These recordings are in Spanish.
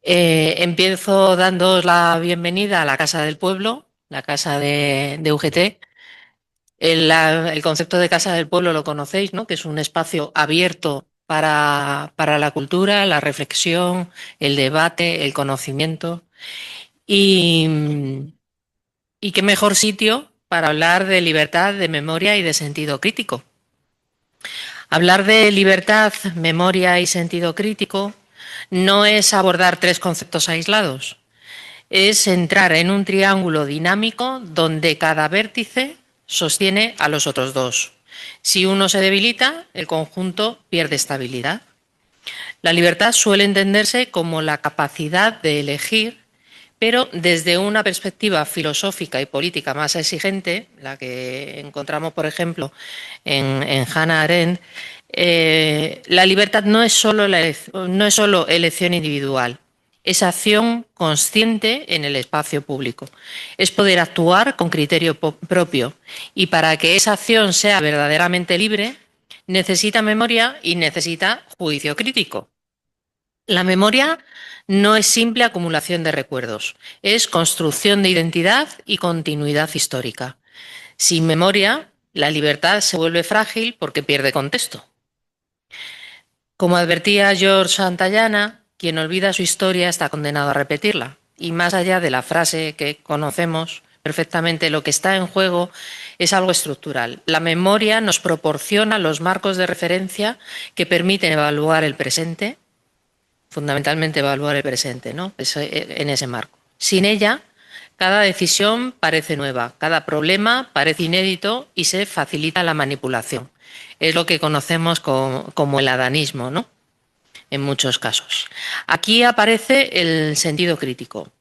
Empiezo dándoos la bienvenida a la Casa del Pueblo, la casa de UGT. El concepto de Casa del Pueblo lo conocéis, ¿no? Que es un espacio abierto para la cultura, la reflexión, el debate, el conocimiento. Y, y qué mejor sitio para hablar de libertad, de memoria y de sentido crítico. Hablar de libertad, memoria y sentido crítico no es abordar tres conceptos aislados, es entrar en un triángulo dinámico donde cada vértice sostiene a los otros dos. Si uno se debilita, el conjunto pierde estabilidad. La libertad suele entenderse como la capacidad de elegir, pero desde una perspectiva filosófica y política más exigente, la que encontramos, por ejemplo, en Hannah Arendt, la libertad no es solo elección individual, es acción consciente en el espacio público. Es poder actuar con criterio propio. Y para que esa acción sea verdaderamente libre, necesita memoria y necesita juicio crítico. La memoria no es simple acumulación de recuerdos, es construcción de identidad y continuidad histórica. Sin memoria, la libertad se vuelve frágil porque pierde contexto. Como advertía George Santayana, quien olvida su historia está condenado a repetirla. Y más allá de la frase que conocemos perfectamente, lo que está en juego es algo estructural. La memoria nos proporciona los marcos de referencia que permiten evaluar el presente, fundamentalmente evaluar el presente, ¿no? En ese marco. Sin ella, cada decisión parece nueva, cada problema parece inédito y se facilita la manipulación. Es lo que conocemos como el adanismo, ¿no? En muchos casos. Aquí aparece el sentido crítico.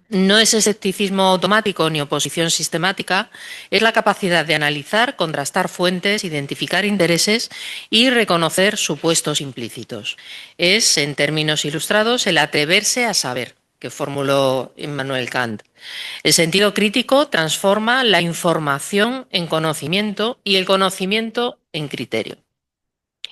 No es escepticismo automático ni oposición sistemática, es la capacidad de analizar, contrastar fuentes, identificar intereses y reconocer supuestos implícitos. Es, en términos ilustrados, el atreverse a saber, que formuló Immanuel Kant. El sentido crítico transforma la información en conocimiento y el conocimiento en criterio.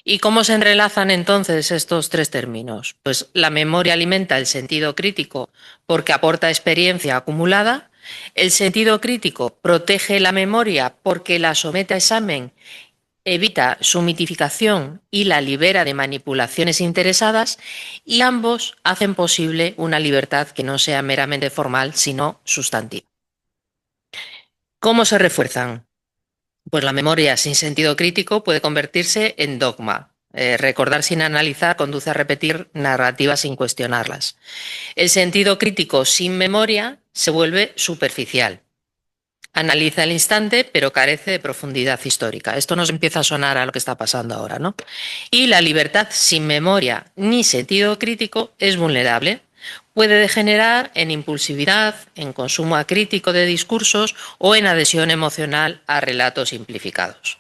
¿Y cómo se entrelazan entonces estos tres términos? Pues la memoria alimenta el sentido crítico porque aporta experiencia acumulada, el sentido crítico protege la memoria porque la somete a examen, evita su mitificación y la libera de manipulaciones interesadas, y ambos hacen posible una libertad que no sea meramente formal, sino sustantiva. ¿Cómo se refuerzan? Pues la memoria sin sentido crítico puede convertirse en dogma. Recordar sin analizar conduce a repetir narrativas sin cuestionarlas. El sentido crítico sin memoria se vuelve superficial. Analiza el instante, pero carece de profundidad histórica. Esto nos empieza a sonar a lo que está pasando ahora, ¿no? Y la libertad sin memoria ni sentido crítico es vulnerable. Puede degenerar en impulsividad, en consumo acrítico de discursos o en adhesión emocional a relatos simplificados.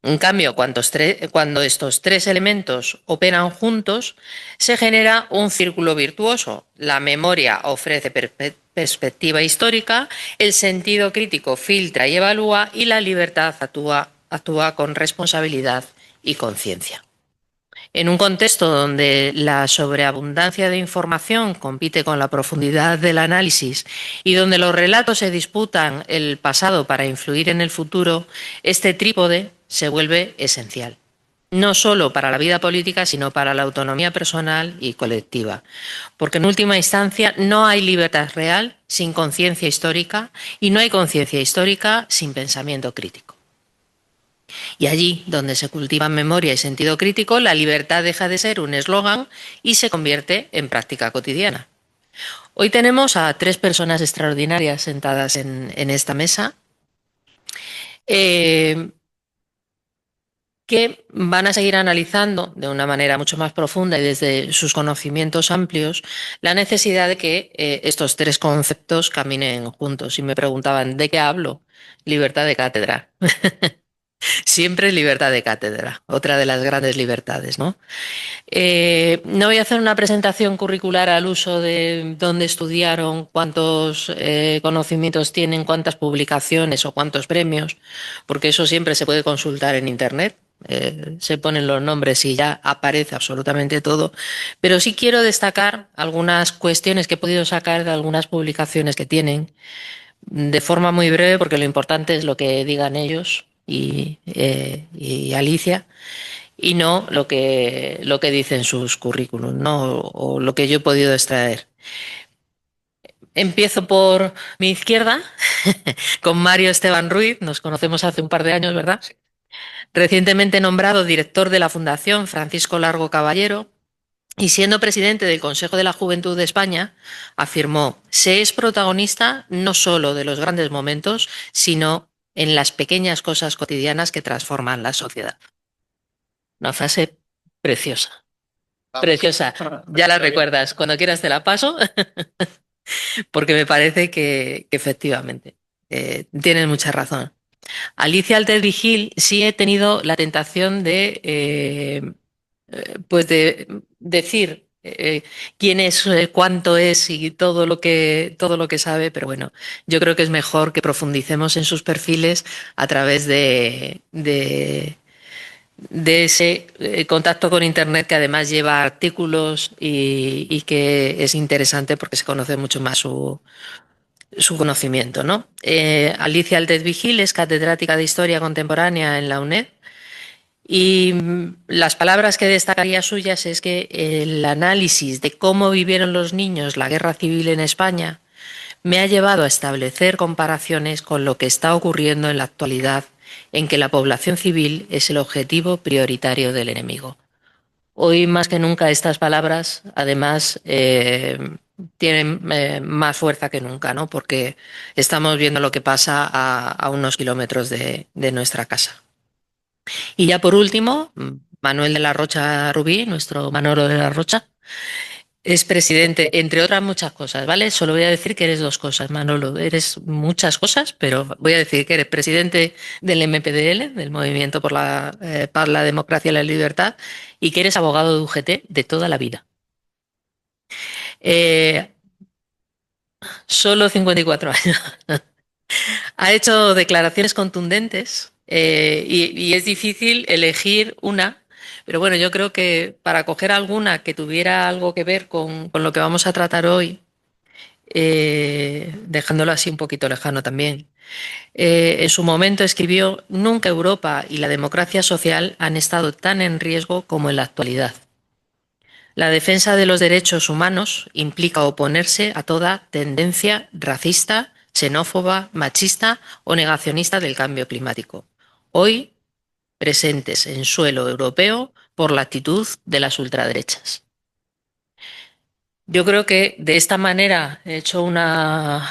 En cambio, cuando estos tres elementos operan juntos, se genera un círculo virtuoso. La memoria ofrece perspectiva histórica, el sentido crítico filtra y evalúa y la libertad actúa con responsabilidad y conciencia. En un contexto donde la sobreabundancia de información compite con la profundidad del análisis y donde los relatos se disputan el pasado para influir en el futuro, este trípode se vuelve esencial. No solo para la vida política, sino para la autonomía personal y colectiva. Porque en última instancia no hay libertad real sin conciencia histórica y no hay conciencia histórica sin pensamiento crítico. Y allí, donde se cultivan memoria y sentido crítico, la libertad deja de ser un eslogan y se convierte en práctica cotidiana. Hoy tenemos a tres personas extraordinarias sentadas en esta mesa que van a seguir analizando de una manera mucho más profunda y desde sus conocimientos amplios la necesidad de que estos tres conceptos caminen juntos. Y me preguntaban, ¿de qué hablo? Libertad de cátedra. Siempre libertad de cátedra, otra de las grandes libertades, ¿no? No voy a hacer una presentación curricular al uso de dónde estudiaron, cuántos conocimientos tienen, cuántas publicaciones o cuántos premios, porque eso siempre se puede consultar en Internet. se ponen los nombres y ya aparece absolutamente todo, pero sí quiero destacar algunas cuestiones que he podido sacar de algunas publicaciones que tienen de forma muy breve, porque lo importante es lo que digan ellos y Alicia, y no lo que dicen sus currículums, ¿no? O lo que yo he podido extraer. Empiezo por mi izquierda, con Mario Esteban Ruiz, nos conocemos hace un par de años, ¿verdad? Recientemente nombrado director de la Fundación Francisco Largo Caballero y siendo presidente del Consejo de la Juventud de España, afirmó: se es protagonista no solo de los grandes momentos, sino en las pequeñas cosas cotidianas que transforman la sociedad. Una frase preciosa, preciosa. Ya la recuerdas, cuando quieras te la paso, porque me parece que efectivamente tienes mucha razón. Alicia Alter Vigil sí he tenido la tentación pues de decir quién es, cuánto es y todo lo que sabe, pero bueno, yo creo que es mejor que profundicemos en sus perfiles a través de ese contacto con Internet que además lleva artículos y que es interesante porque se conoce mucho más su conocimiento, ¿no? Alicia Altez Vigil es catedrática de Historia Contemporánea en la UNED y las palabras que destacaría suyas es que el análisis de cómo vivieron los niños la guerra civil en España me ha llevado a establecer comparaciones con lo que está ocurriendo en la actualidad, en que la población civil es el objetivo prioritario del enemigo. Hoy más que nunca estas palabras, además, tienen más fuerza que nunca, ¿no? Porque estamos viendo lo que pasa a unos kilómetros de nuestra casa. Y ya por último, Manuel de la Rocha Rubí, nuestro Manolo de la Rocha, es presidente, entre otras muchas cosas, ¿vale? Solo voy a decir que eres dos cosas, Manolo. Eres muchas cosas, pero voy a decir que eres presidente del MPDL, del Movimiento para la Democracia y la Libertad, y que eres abogado de UGT de toda la vida. Eh, Solo 54 años. Ha hecho declaraciones contundentes y es difícil elegir una, pero bueno, yo creo que para coger alguna que tuviera algo que ver con lo que vamos a tratar hoy, dejándolo así un poquito lejano también. En su momento escribió: nunca Europa y la democracia social han estado tan en riesgo como en la actualidad. La defensa de los derechos humanos implica oponerse a toda tendencia racista, xenófoba, machista o negacionista del cambio climático, hoy presentes en suelo europeo por la actitud de las ultraderechas. Yo creo que de esta manera he hecho una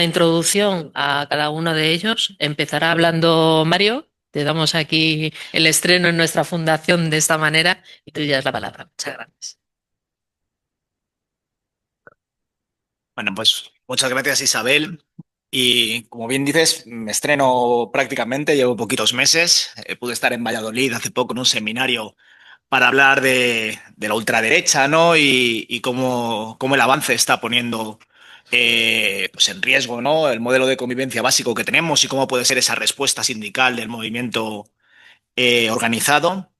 introducción a cada uno de ellos. Empezará hablando Mario. Te damos aquí el estreno en nuestra fundación de esta manera y tú ya es la palabra. Muchas gracias. Bueno, pues muchas gracias, Isabel. Y como bien dices, me estreno prácticamente, llevo poquitos meses. Pude estar en Valladolid hace poco en un seminario para hablar de la ultraderecha, ¿no? Y cómo el avance está poniendo pues en riesgo, ¿no? El modelo de convivencia básico que tenemos y cómo puede ser esa respuesta sindical del movimiento organizado.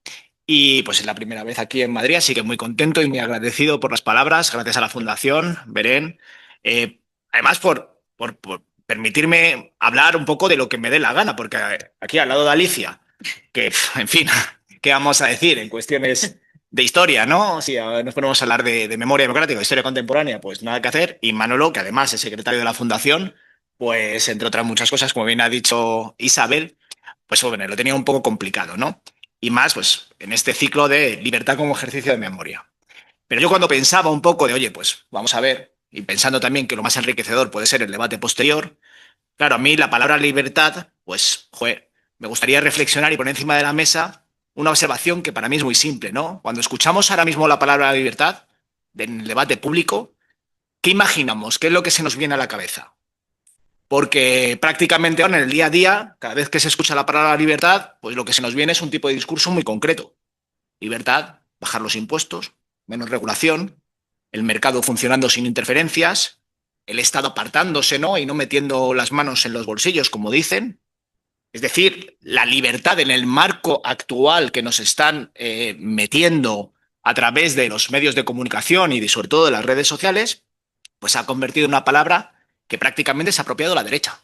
Y pues es la primera vez aquí en Madrid, así que muy contento y muy agradecido por las palabras, gracias a la Fundación, Beren. Además, por permitirme hablar un poco de lo que me dé la gana, porque aquí al lado de Alicia, que, en fin, ¿qué vamos a decir en cuestiones de historia, no? Si nos ponemos a hablar de memoria democrática, de historia contemporánea, pues nada que hacer. Y Manolo, que además es secretario de la Fundación, pues entre otras muchas cosas, como bien ha dicho Isabel, pues bueno, lo tenía un poco complicado, ¿no? Y más, pues, en este ciclo de libertad como ejercicio de memoria. Pero yo cuando pensaba un poco de, oye, pues vamos a ver, y pensando también que lo más enriquecedor puede ser el debate posterior, claro, a mí la palabra libertad, pues, joder, me gustaría reflexionar y poner encima de la mesa una observación que para mí es muy simple, ¿no? Cuando escuchamos ahora mismo la palabra libertad en el debate público, ¿qué imaginamos? ¿Qué es lo que se nos viene a la cabeza? Porque prácticamente ahora en el día a día, cada vez que se escucha la palabra libertad, pues lo que se nos viene es un tipo de discurso muy concreto. Libertad, bajar los impuestos, menos regulación, el mercado funcionando sin interferencias, el Estado apartándose, ¿no? Y no metiendo las manos en los bolsillos, como dicen. Es decir, la libertad en el marco actual que nos están metiendo a través de los medios de comunicación y sobre todo de las redes sociales, pues se ha convertido en una palabra que prácticamente se ha apropiado la derecha.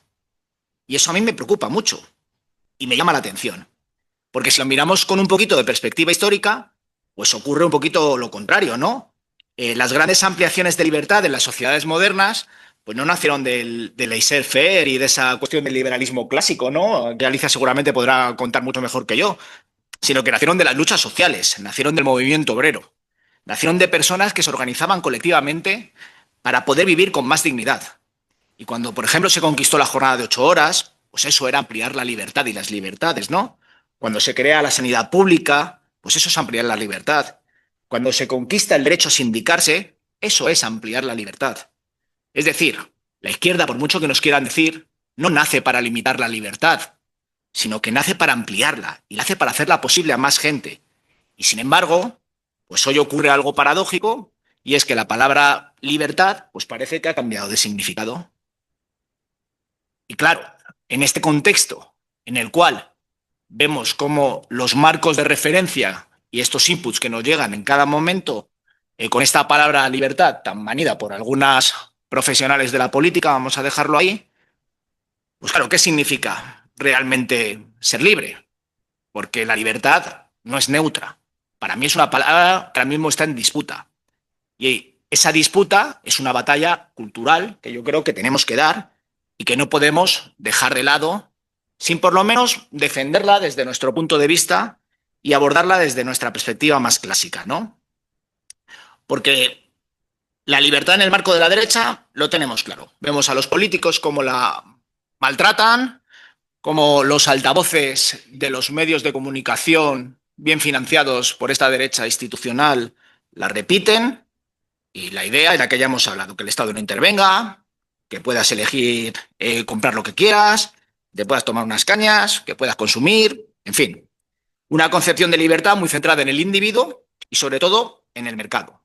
Y eso a mí me preocupa mucho y me llama la atención. Porque si lo miramos con un poquito de perspectiva histórica, pues ocurre un poquito lo contrario, ¿no? Las grandes ampliaciones de libertad en las sociedades modernas, pues no nacieron del laissez-faire y de esa cuestión del liberalismo clásico, ¿no? Que Alicia seguramente podrá contar mucho mejor que yo, sino que nacieron de las luchas sociales, nacieron del movimiento obrero, nacieron de personas que se organizaban colectivamente para poder vivir con más dignidad. Y cuando, por ejemplo, se conquistó la jornada de 8 horas, pues eso era ampliar la libertad y las libertades, ¿no? Cuando se crea la sanidad pública, pues eso es ampliar la libertad. Cuando se conquista el derecho a sindicarse, eso es ampliar la libertad. Es decir, la izquierda, por mucho que nos quieran decir, no nace para limitar la libertad, sino que nace para ampliarla y nace para hacerla posible a más gente. Y sin embargo, pues hoy ocurre algo paradójico y es que la palabra libertad pues parece que ha cambiado de significado. Y claro, en este contexto en el cual vemos cómo los marcos de referencia y estos inputs que nos llegan en cada momento con esta palabra libertad tan manida por algunas profesionales de la política, vamos a dejarlo ahí, pues claro, ¿qué significa realmente ser libre? Porque la libertad no es neutra. Para mí es una palabra que ahora mismo está en disputa. Y esa disputa es una batalla cultural que yo creo que tenemos que dar y que no podemos dejar de lado sin por lo menos defenderla desde nuestro punto de vista y abordarla desde nuestra perspectiva más clásica, ¿no? Porque la libertad en el marco de la derecha lo tenemos claro. Vemos a los políticos cómo la maltratan, cómo los altavoces de los medios de comunicación bien financiados por esta derecha institucional la repiten. Y la idea es la que ya hemos hablado, que el Estado no intervenga, que puedas elegir comprar lo que quieras, te puedas tomar unas cañas, que puedas consumir, en fin. Una concepción de libertad muy centrada en el individuo y sobre todo en el mercado.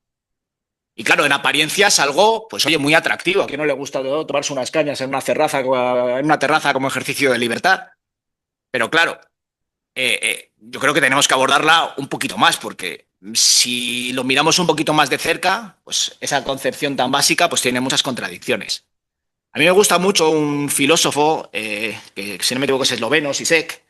Y claro, en apariencia es algo, pues oye, muy atractivo. ¿A quién no le gusta tomarse unas cañas en una terraza como ejercicio de libertad? Pero claro, yo creo que tenemos que abordarla un poquito más, porque si lo miramos un poquito más de cerca, pues esa concepción tan básica pues tiene muchas contradicciones. A mí me gusta mucho un filósofo, que si no me equivoco es esloveno, Zizek,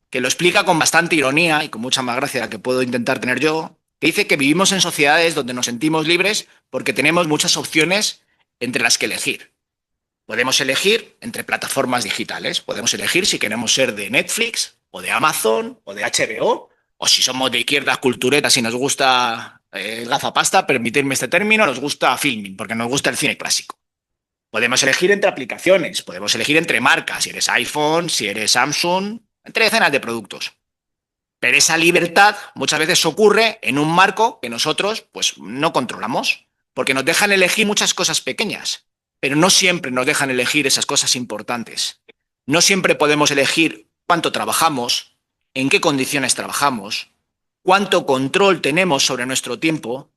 que lo explica con bastante ironía y con mucha más gracia de la que puedo intentar tener yo, que dice que vivimos en sociedades donde nos sentimos libres porque tenemos muchas opciones entre las que elegir. Podemos elegir entre plataformas digitales, podemos elegir si queremos ser de Netflix o de Amazon o de HBO, o si somos de izquierdas culturetas y nos gusta el gafapasta, permitirme este término, nos gusta filming, porque nos gusta el cine clásico. Podemos elegir entre aplicaciones, podemos elegir entre marcas, si eres iPhone, si eres Samsung, entre decenas de productos. Pero esa libertad muchas veces ocurre en un marco que nosotros pues, no controlamos, porque nos dejan elegir muchas cosas pequeñas, pero no siempre nos dejan elegir esas cosas importantes. No siempre podemos elegir cuánto trabajamos, en qué condiciones trabajamos, cuánto control tenemos sobre nuestro tiempo,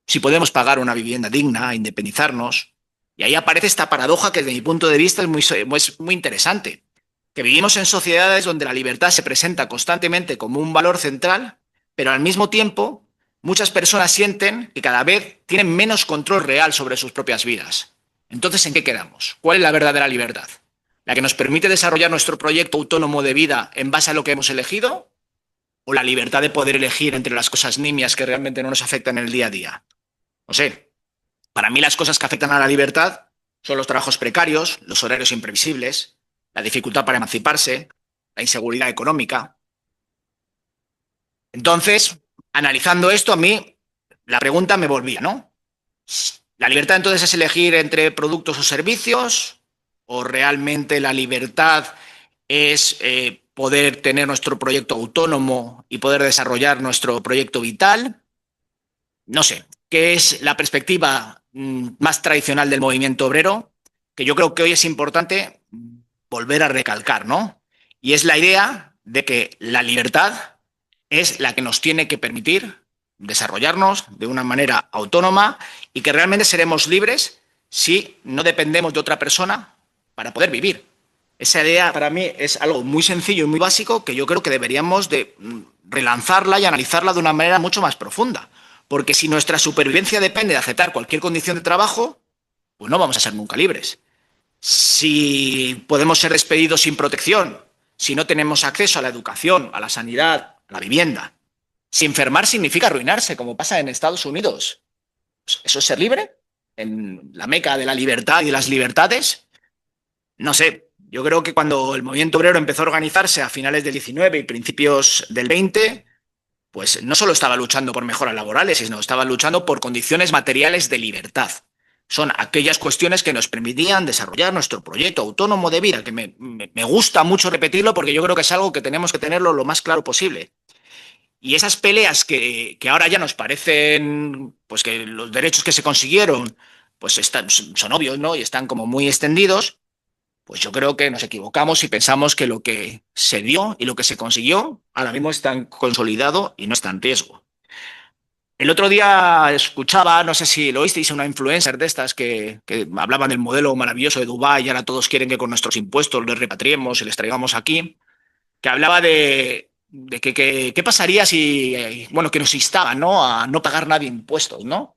si podemos pagar una vivienda digna, independizarnos. Y ahí aparece esta paradoja que desde mi punto de vista es muy interesante, que vivimos en sociedades donde la libertad se presenta constantemente como un valor central, pero al mismo tiempo muchas personas sienten que cada vez tienen menos control real sobre sus propias vidas. Entonces, ¿en qué quedamos? ¿Cuál es la verdadera libertad? ¿La que nos permite desarrollar nuestro proyecto autónomo de vida en base a lo que hemos elegido? ¿O la libertad de poder elegir entre las cosas nimias que realmente no nos afectan en el día a día? No sé. Para mí las cosas que afectan a la libertad son los trabajos precarios, los horarios imprevisibles, la dificultad para emanciparse, la inseguridad económica. Entonces, analizando esto, a mí la pregunta me volvía, ¿no? ¿La libertad entonces es elegir entre productos o servicios? ¿O realmente la libertad es poder tener nuestro proyecto autónomo y poder desarrollar nuestro proyecto vital? No sé, ¿qué es la perspectiva más tradicional del movimiento obrero? Que yo creo que hoy es importante volver a recalcar, ¿no? Y es la idea de que la libertad es la que nos tiene que permitir desarrollarnos de una manera autónoma y que realmente seremos libres si no dependemos de otra persona para poder vivir. Esa idea para mí es algo muy sencillo y muy básico que yo creo que deberíamos de relanzarla y analizarla de una manera mucho más profunda. Porque si nuestra supervivencia depende de aceptar cualquier condición de trabajo, pues no vamos a ser nunca libres. Si podemos ser despedidos sin protección, si no tenemos acceso a la educación, a la sanidad, a la vivienda, si enfermar significa arruinarse, como pasa en Estados Unidos, ¿eso es ser libre? ¿En la meca de la libertad y de las libertades? No sé, yo creo que cuando el movimiento obrero empezó a organizarse a finales del 19 y principios del 20, pues no solo estaba luchando por mejoras laborales, sino estaba luchando por condiciones materiales de libertad. Son aquellas cuestiones que nos permitían desarrollar nuestro proyecto autónomo de vida, que me gusta mucho repetirlo porque yo creo que es algo que tenemos que tenerlo lo más claro posible. Y esas peleas que ahora ya nos parecen, pues que los derechos que se consiguieron, pues son obvios, ¿no? Y están como muy extendidos, pues yo creo que nos equivocamos y pensamos que lo que se dio y lo que se consiguió ahora mismo está consolidado y no está en riesgo. El otro día escuchaba, no sé si lo oísteis, una influencer de estas que hablaban del modelo maravilloso de Dubái y ahora todos quieren que con nuestros impuestos les repatriemos y les traigamos aquí, que hablaba de qué pasaría si, bueno, que nos instaban, ¿no? A no pagar nadie impuestos, ¿no?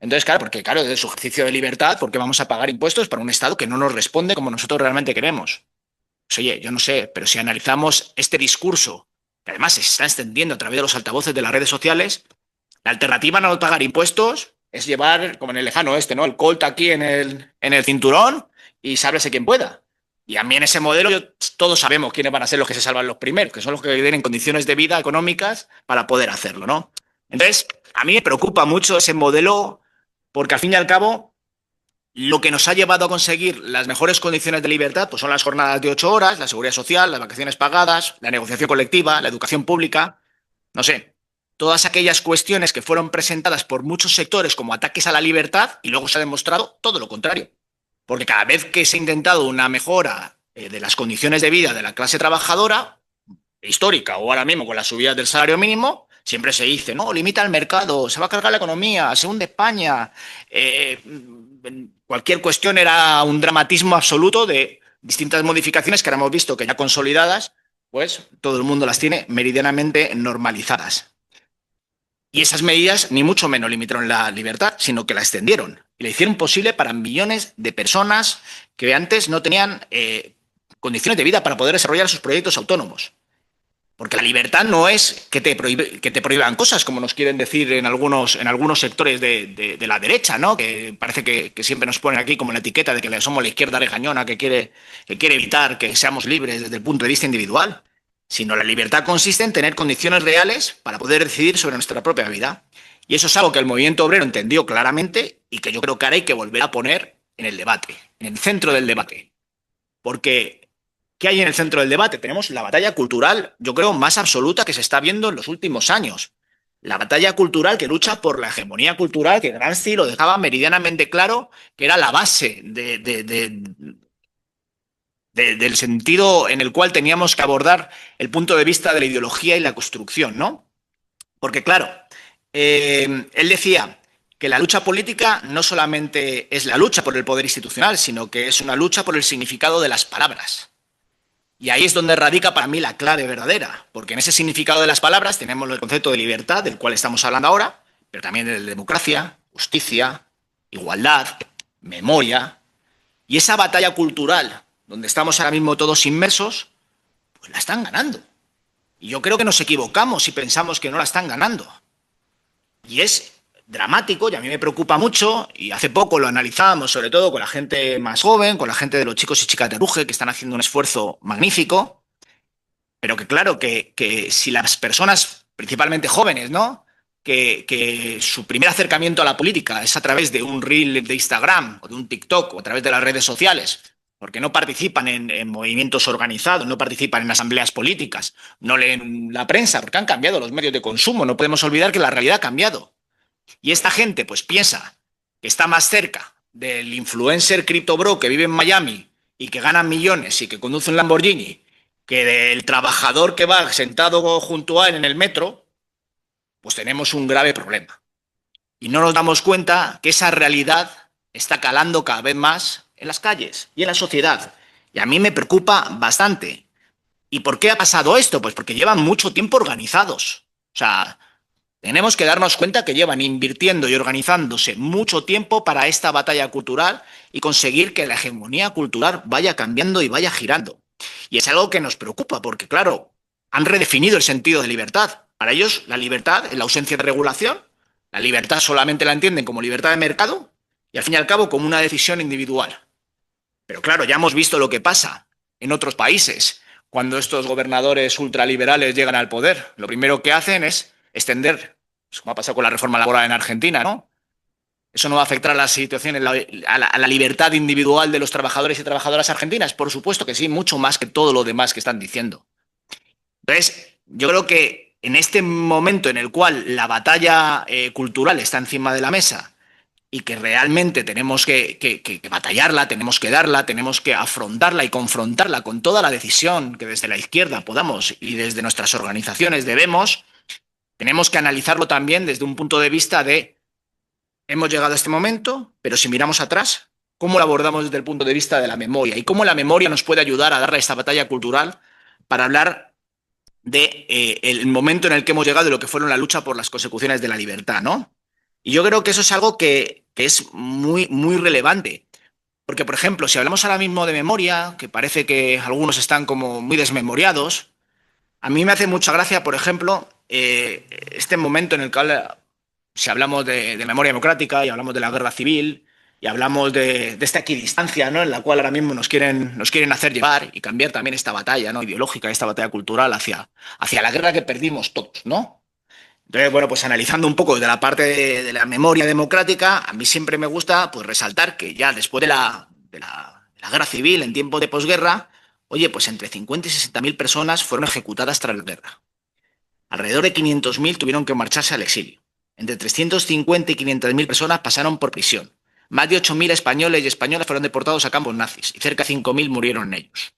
Entonces, claro, porque claro, es su ejercicio de libertad, porque vamos a pagar impuestos para un Estado que no nos responde como nosotros realmente queremos. Pues, oye, yo no sé, pero si analizamos este discurso, que además se está extendiendo a través de los altavoces de las redes sociales, la alternativa a no pagar impuestos es llevar, como en el lejano oeste, ¿no? El Colt aquí en el cinturón y sálvese quien pueda. Y a mí en ese modelo todos sabemos quiénes van a ser los que se salvan los primeros, que son los que tienen condiciones de vida económicas para poder hacerlo, ¿no? Entonces, a mí me preocupa mucho ese modelo porque al fin y al cabo lo que nos ha llevado a conseguir las mejores condiciones de libertad pues son las jornadas de 8 horas, la seguridad social, las vacaciones pagadas, la negociación colectiva, la educación pública, no sé, todas aquellas cuestiones que fueron presentadas por muchos sectores como ataques a la libertad y luego se ha demostrado todo lo contrario. Porque cada vez que se ha intentado una mejora de las condiciones de vida de la clase trabajadora, histórica o ahora mismo con la subida del salario mínimo, siempre se dice, no, limita el mercado, se va a cargar la economía, se hunde España. Cualquier cuestión era un dramatismo absoluto de distintas modificaciones que ahora hemos visto que ya consolidadas, pues todo el mundo las tiene meridianamente normalizadas. Y esas medidas ni mucho menos limitaron la libertad, sino que la extendieron y la hicieron posible para millones de personas que antes no tenían condiciones de vida para poder desarrollar sus proyectos autónomos. Porque la libertad no es que te prohíban cosas, como nos quieren decir en algunos sectores de la derecha, ¿no? Que parece que siempre nos ponen aquí como la etiqueta de que somos la izquierda regañona que quiere evitar que seamos libres desde el punto de vista individual. Sino la libertad consiste en tener condiciones reales para poder decidir sobre nuestra propia vida. Y eso es algo que el movimiento obrero entendió claramente y que yo creo que ahora hay que volver a poner en el debate, en el centro del debate. Porque ¿qué hay en el centro del debate? Tenemos la batalla cultural, yo creo, más absoluta que se está viendo en los últimos años. La batalla cultural que lucha por la hegemonía cultural, que Gramsci lo dejaba meridianamente claro, que era la base del sentido en el cual teníamos que abordar el punto de vista de la ideología y la construcción, ¿no? Porque, claro, él decía que la lucha política no solamente es la lucha por el poder institucional, sino que es una lucha por el significado de las palabras. Y ahí es donde radica para mí la clave verdadera, porque en ese significado de las palabras tenemos el concepto de libertad, del cual estamos hablando ahora, pero también de democracia, justicia, igualdad, memoria. Y esa batalla cultural, donde estamos ahora mismo todos inmersos, pues la están ganando. Y yo creo que nos equivocamos si pensamos que no la están ganando. Y es dramático y a mí me preocupa mucho, y hace poco lo analizábamos sobre todo con la gente más joven, con la gente de los chicos y chicas de Ruge, que están haciendo un esfuerzo magnífico, pero que claro, que si las personas, principalmente jóvenes, ¿no? Que su primer acercamiento a la política es a través de un reel de Instagram o de un TikTok o a través de las redes sociales, porque no participan en movimientos organizados, no participan en asambleas políticas, no leen la prensa, porque han cambiado los medios de consumo, no podemos olvidar que la realidad ha cambiado. Y esta gente pues piensa que está más cerca del influencer criptobro que vive en Miami y que gana millones y que conduce un Lamborghini que del trabajador que va sentado junto a él en el metro, pues tenemos un grave problema. Y no nos damos cuenta que esa realidad está calando cada vez más en las calles y en la sociedad. Y a mí me preocupa bastante. ¿Y por qué ha pasado esto? Pues porque llevan mucho tiempo organizados. O sea, tenemos que darnos cuenta que llevan invirtiendo y organizándose mucho tiempo para esta batalla cultural y conseguir que la hegemonía cultural vaya cambiando y vaya girando. Y es algo que nos preocupa porque, claro, han redefinido el sentido de libertad. Para ellos, la libertad es la ausencia de regulación. La libertad solamente la entienden como libertad de mercado y, al fin y al cabo, como una decisión individual. Pero, claro, ya hemos visto lo que pasa en otros países cuando estos gobernadores ultraliberales llegan al poder. Lo primero que hacen es extender, pues como ha pasado con la reforma laboral en Argentina, ¿no? ¿Eso no va a afectar a la situación, a la libertad individual de los trabajadores y trabajadoras argentinas? Por supuesto que sí, mucho más que todo lo demás que están diciendo. Entonces, yo creo que en este momento en el cual la batalla cultural está encima de la mesa y que realmente tenemos que batallarla, tenemos que darla, tenemos que afrontarla y confrontarla con toda la decisión que desde la izquierda podamos y desde nuestras organizaciones debemos, tenemos que analizarlo también desde un punto de vista de hemos llegado a este momento, pero si miramos atrás, ¿cómo lo abordamos desde el punto de vista de la memoria? Y cómo la memoria nos puede ayudar a darle a esta batalla cultural para hablar de el momento en el que hemos llegado y lo que fueron la lucha por las consecuciones de la libertad, ¿no? Y yo creo que eso es algo que es muy, muy relevante. Porque, por ejemplo, si hablamos ahora mismo de memoria, que parece que algunos están como muy desmemoriados, a mí me hace mucha gracia, por ejemplo, este momento en el que si hablamos de memoria democrática y hablamos de la guerra civil y hablamos de esta equidistancia, ¿no? En la cual ahora mismo nos quieren hacer llevar y cambiar también esta batalla, ¿no? Ideológica, esta batalla cultural hacia la guerra que perdimos todos, ¿no? Entonces, bueno, pues analizando un poco desde la parte de la memoria democrática, a mí siempre me gusta pues resaltar que ya después de la guerra civil, en tiempos de posguerra, oye, pues entre 50 y 60.000 personas fueron ejecutadas tras la guerra. Alrededor de 500.000 tuvieron que marcharse al exilio. Entre 350 y 500.000 personas pasaron por prisión. Más de 8.000 españoles y españolas fueron deportados a campos nazis y cerca de 5.000 murieron en ellos.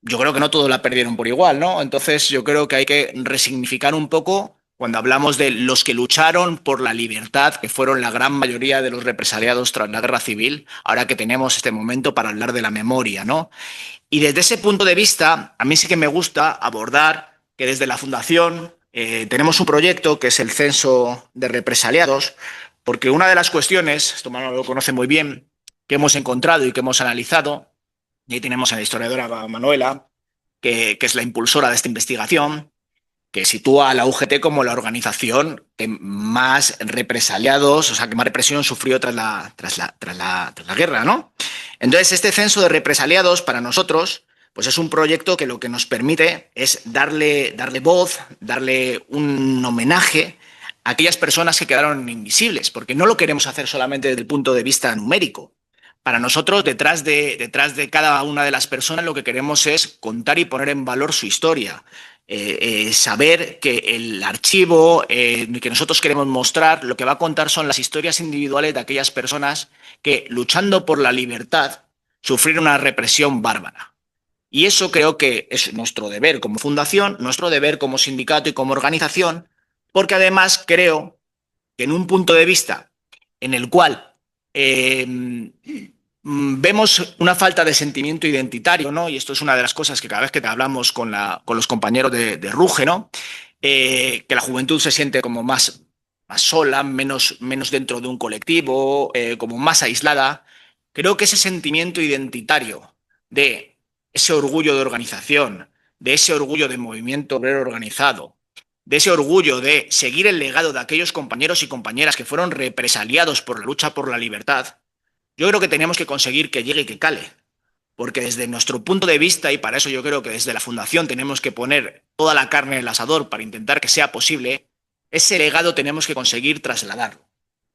Yo creo que no todos la perdieron por igual, ¿no? Entonces yo creo que hay que resignificar un poco cuando hablamos de los que lucharon por la libertad, que fueron la gran mayoría de los represaliados tras la guerra civil, ahora que tenemos este momento para hablar de la memoria, ¿no? Y desde ese punto de vista, a mí sí que me gusta abordar que desde la Fundación tenemos un proyecto que es el censo de represaliados, porque una de las cuestiones, esto Manuel lo conoce muy bien, que hemos encontrado y que hemos analizado, y ahí tenemos a la historiadora Manuela, que es la impulsora de esta investigación, que sitúa a la UGT como la organización que más represaliados, o sea, que más represión sufrió tras la guerra, ¿no? Entonces, este censo de represaliados para nosotros, pues es un proyecto que lo que nos permite es darle voz, darle un homenaje a aquellas personas que quedaron invisibles, porque no lo queremos hacer solamente desde el punto de vista numérico. Para nosotros, detrás de cada una de las personas, lo que queremos es contar y poner en valor su historia. Saber que el archivo que nosotros queremos mostrar, lo que va a contar son las historias individuales de aquellas personas que, luchando por la libertad, sufrieron una represión bárbara. Y eso creo que es nuestro deber como fundación, nuestro deber como sindicato y como organización, porque además creo que en un punto de vista en el cual vemos una falta de sentimiento identitario, ¿no? Y esto es una de las cosas que cada vez que te hablamos con los compañeros de Ruge, ¿no? Que la juventud se siente como más sola, menos dentro de un colectivo, como más aislada. Creo que ese sentimiento identitario de ese orgullo de organización, de ese orgullo de movimiento obrero organizado, de ese orgullo de seguir el legado de aquellos compañeros y compañeras que fueron represaliados por la lucha por la libertad, yo creo que tenemos que conseguir que llegue y que cale. Porque desde nuestro punto de vista, y para eso yo creo que desde la Fundación tenemos que poner toda la carne en el asador para intentar que sea posible, ese legado tenemos que conseguir trasladarlo.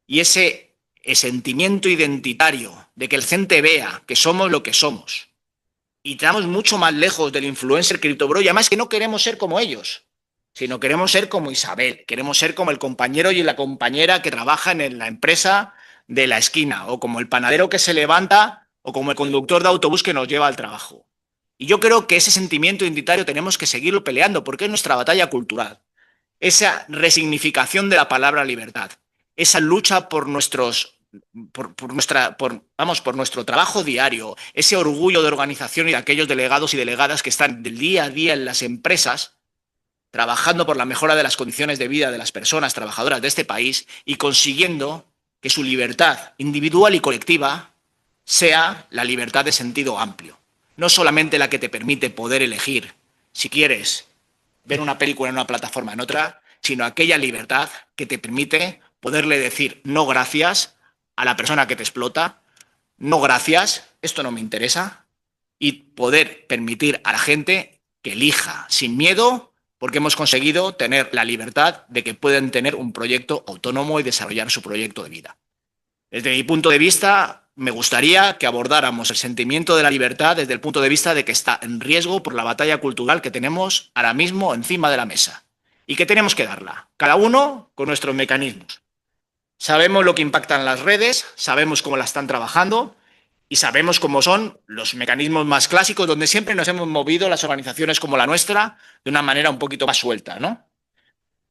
Y ese sentimiento identitario de que el gente vea que somos lo que somos. Y estamos mucho más lejos del influencer criptobro y además que no queremos ser como ellos, sino queremos ser como Isabel, queremos ser como el compañero y la compañera que trabajan en la empresa de la esquina, o como el panadero que se levanta, o como el conductor de autobús que nos lleva al trabajo. Y yo creo que ese sentimiento identitario tenemos que seguirlo peleando, porque es nuestra batalla cultural. Esa resignificación de la palabra libertad, esa lucha por nuestros por nuestro trabajo diario, ese orgullo de organización y de aquellos delegados y delegadas que están del día a día en las empresas, trabajando por la mejora de las condiciones de vida de las personas trabajadoras de este país y consiguiendo que su libertad individual y colectiva sea la libertad de sentido amplio. No solamente la que te permite poder elegir si quieres ver una película en una plataforma en otra, sino aquella libertad que te permite poderle decir no gracias a la persona que te explota, no gracias, esto no me interesa, y poder permitir a la gente que elija sin miedo, porque hemos conseguido tener la libertad de que pueden tener un proyecto autónomo y desarrollar su proyecto de vida. Desde mi punto de vista, me gustaría que abordáramos el sentimiento de la libertad desde el punto de vista de que está en riesgo por la batalla cultural que tenemos ahora mismo encima de la mesa y que tenemos que darla, cada uno con nuestros mecanismos. Sabemos lo que impactan las redes, sabemos cómo la están trabajando y sabemos cómo son los mecanismos más clásicos donde siempre nos hemos movido las organizaciones como la nuestra de una manera un poquito más suelta, ¿no?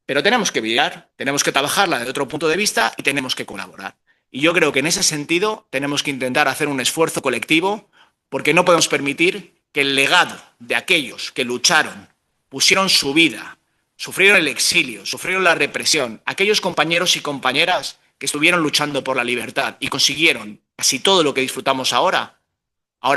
Pero tenemos que mirar, tenemos que trabajarla desde otro punto de vista y tenemos que colaborar. Y yo creo que en ese sentido tenemos que intentar hacer un esfuerzo colectivo porque no podemos permitir que el legado de aquellos que lucharon, pusieron su vida, sufrieron el exilio, sufrieron la represión, aquellos compañeros y compañeras que estuvieron luchando por la libertad y consiguieron casi todo lo que disfrutamos ahora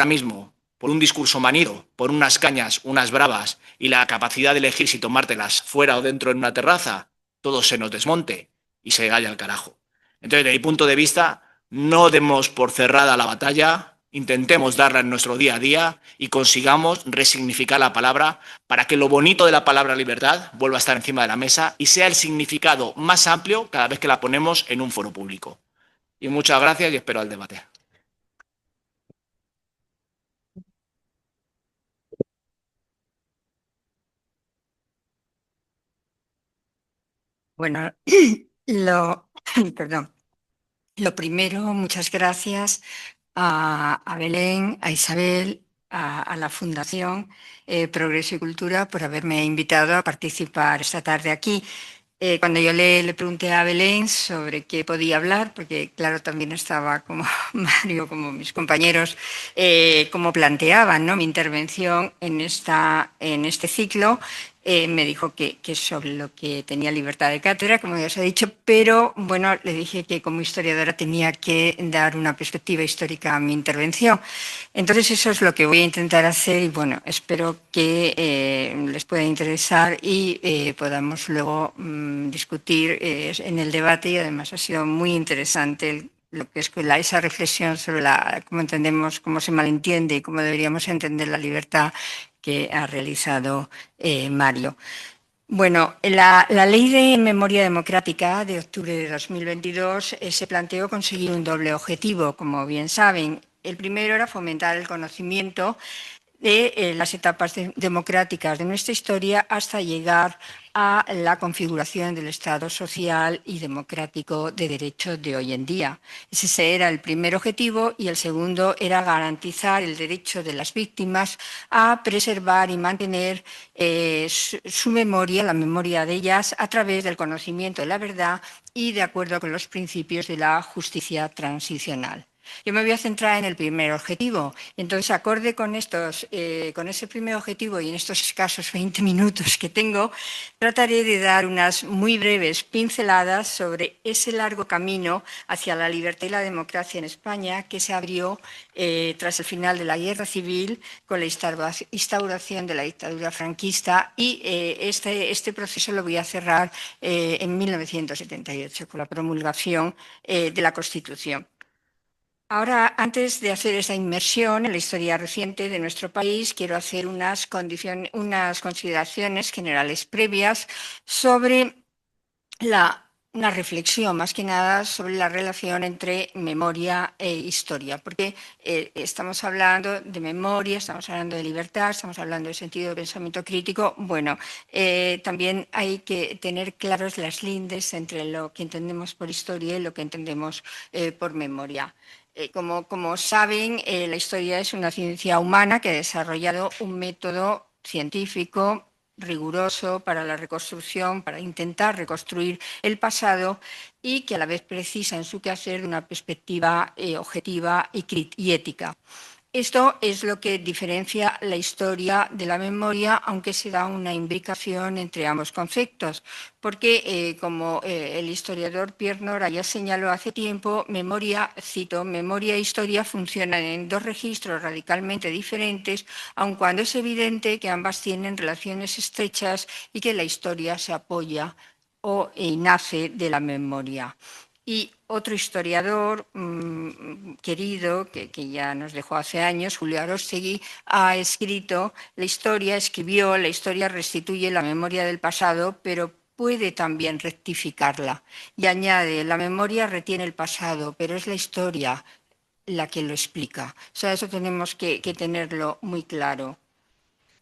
mismo, por un discurso manido, por unas cañas, unas bravas y la capacidad de elegir si tomártelas fuera o dentro en una terraza, todo se nos desmonte y se vaya al carajo. Entonces, desde mi punto de vista, no demos por cerrada la batalla, intentemos darla en nuestro día a día y consigamos resignificar la palabra para que lo bonito de la palabra libertad vuelva a estar encima de la mesa y sea el significado más amplio cada vez que la ponemos en un foro público. Y muchas gracias y espero el debate. Bueno, perdón. Lo primero, muchas gracias a Belén, a Isabel, a la Fundación Progreso y Cultura por haberme invitado a participar esta tarde aquí. Cuando yo le pregunté a Belén sobre qué podía hablar, porque claro, también estaba como Mario, como mis compañeros, como planteaban, ¿no?, mi intervención en este ciclo, me dijo que sobre lo que tenía libertad de cátedra, como ya os he dicho, pero bueno, le dije que como historiadora tenía que dar una perspectiva histórica a mi intervención. Entonces eso es lo que voy a intentar hacer y bueno, espero que les pueda interesar y podamos luego discutir en el debate, y además ha sido muy interesante lo que es esa reflexión sobre cómo entendemos, cómo se malentiende y cómo deberíamos entender la libertad que ha realizado Mario. Bueno, la Ley de Memoria Democrática de octubre de 2022 se planteó conseguir un doble objetivo, como bien saben. El primero era fomentar el conocimiento de las etapas democráticas de nuestra historia hasta llegar a la configuración del Estado social y democrático de derecho de hoy en día. Ese era el primer objetivo y el segundo era garantizar el derecho de las víctimas a preservar y mantener su memoria, la memoria de ellas, a través del conocimiento de la verdad y de acuerdo con los principios de la justicia transicional. Yo me voy a centrar en el primer objetivo. Entonces, acorde con ese primer objetivo y en estos escasos 20 minutos que tengo, trataré de dar unas muy breves pinceladas sobre ese largo camino hacia la libertad y la democracia en España que se abrió tras el final de la Guerra Civil con la instauración de la dictadura franquista y este proceso lo voy a cerrar en 1978 con la promulgación de la Constitución. Ahora, antes de hacer esa inmersión en la historia reciente de nuestro país, quiero hacer unas consideraciones generales previas sobre una reflexión, más que nada, sobre la relación entre memoria e historia, porque estamos hablando de memoria, estamos hablando de libertad, estamos hablando de sentido de pensamiento crítico. Bueno, también hay que tener claras las lindes entre lo que entendemos por historia y lo que entendemos por memoria. Como saben, la historia es una ciencia humana que ha desarrollado un método científico riguroso para la reconstrucción, para intentar reconstruir el pasado y que a la vez precisa en su quehacer de una perspectiva objetiva y ética. Esto es lo que diferencia la historia de la memoria, aunque se da una imbricación entre ambos conceptos, porque, como el historiador Pierre Nora ya señaló hace tiempo, memoria, cito, memoria e historia funcionan en dos registros radicalmente diferentes, aun cuando es evidente que ambas tienen relaciones estrechas y que la historia se apoya y nace de la memoria. Y otro historiador querido, que ya nos dejó hace años, Julio Aróstegui, ha escrito, escribió, la historia restituye la memoria del pasado, pero puede también rectificarla. Y añade, la memoria retiene el pasado, pero es la historia la que lo explica. O sea, eso tenemos que tenerlo muy claro.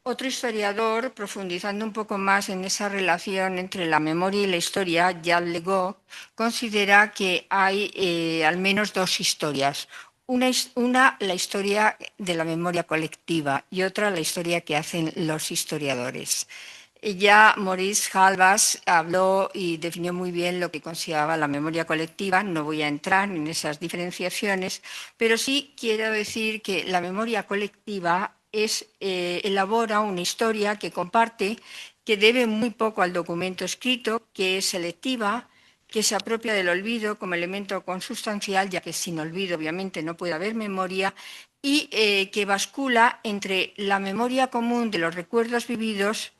Otro historiador, profundizando un poco más en esa relación entre la memoria y la historia, Jean Le Goff, considera que hay al menos dos historias. Una, la historia de la memoria colectiva y otra, la historia que hacen los historiadores. Ya Maurice Halbas habló y definió muy bien lo que consideraba la memoria colectiva. No voy a entrar en esas diferenciaciones, pero sí quiero decir que la memoria colectiva elabora una historia que comparte, que debe muy poco al documento escrito, que es selectiva, que se apropia del olvido como elemento consustancial, ya que sin olvido obviamente no puede haber memoria, y que bascula entre la memoria común de los recuerdos vividos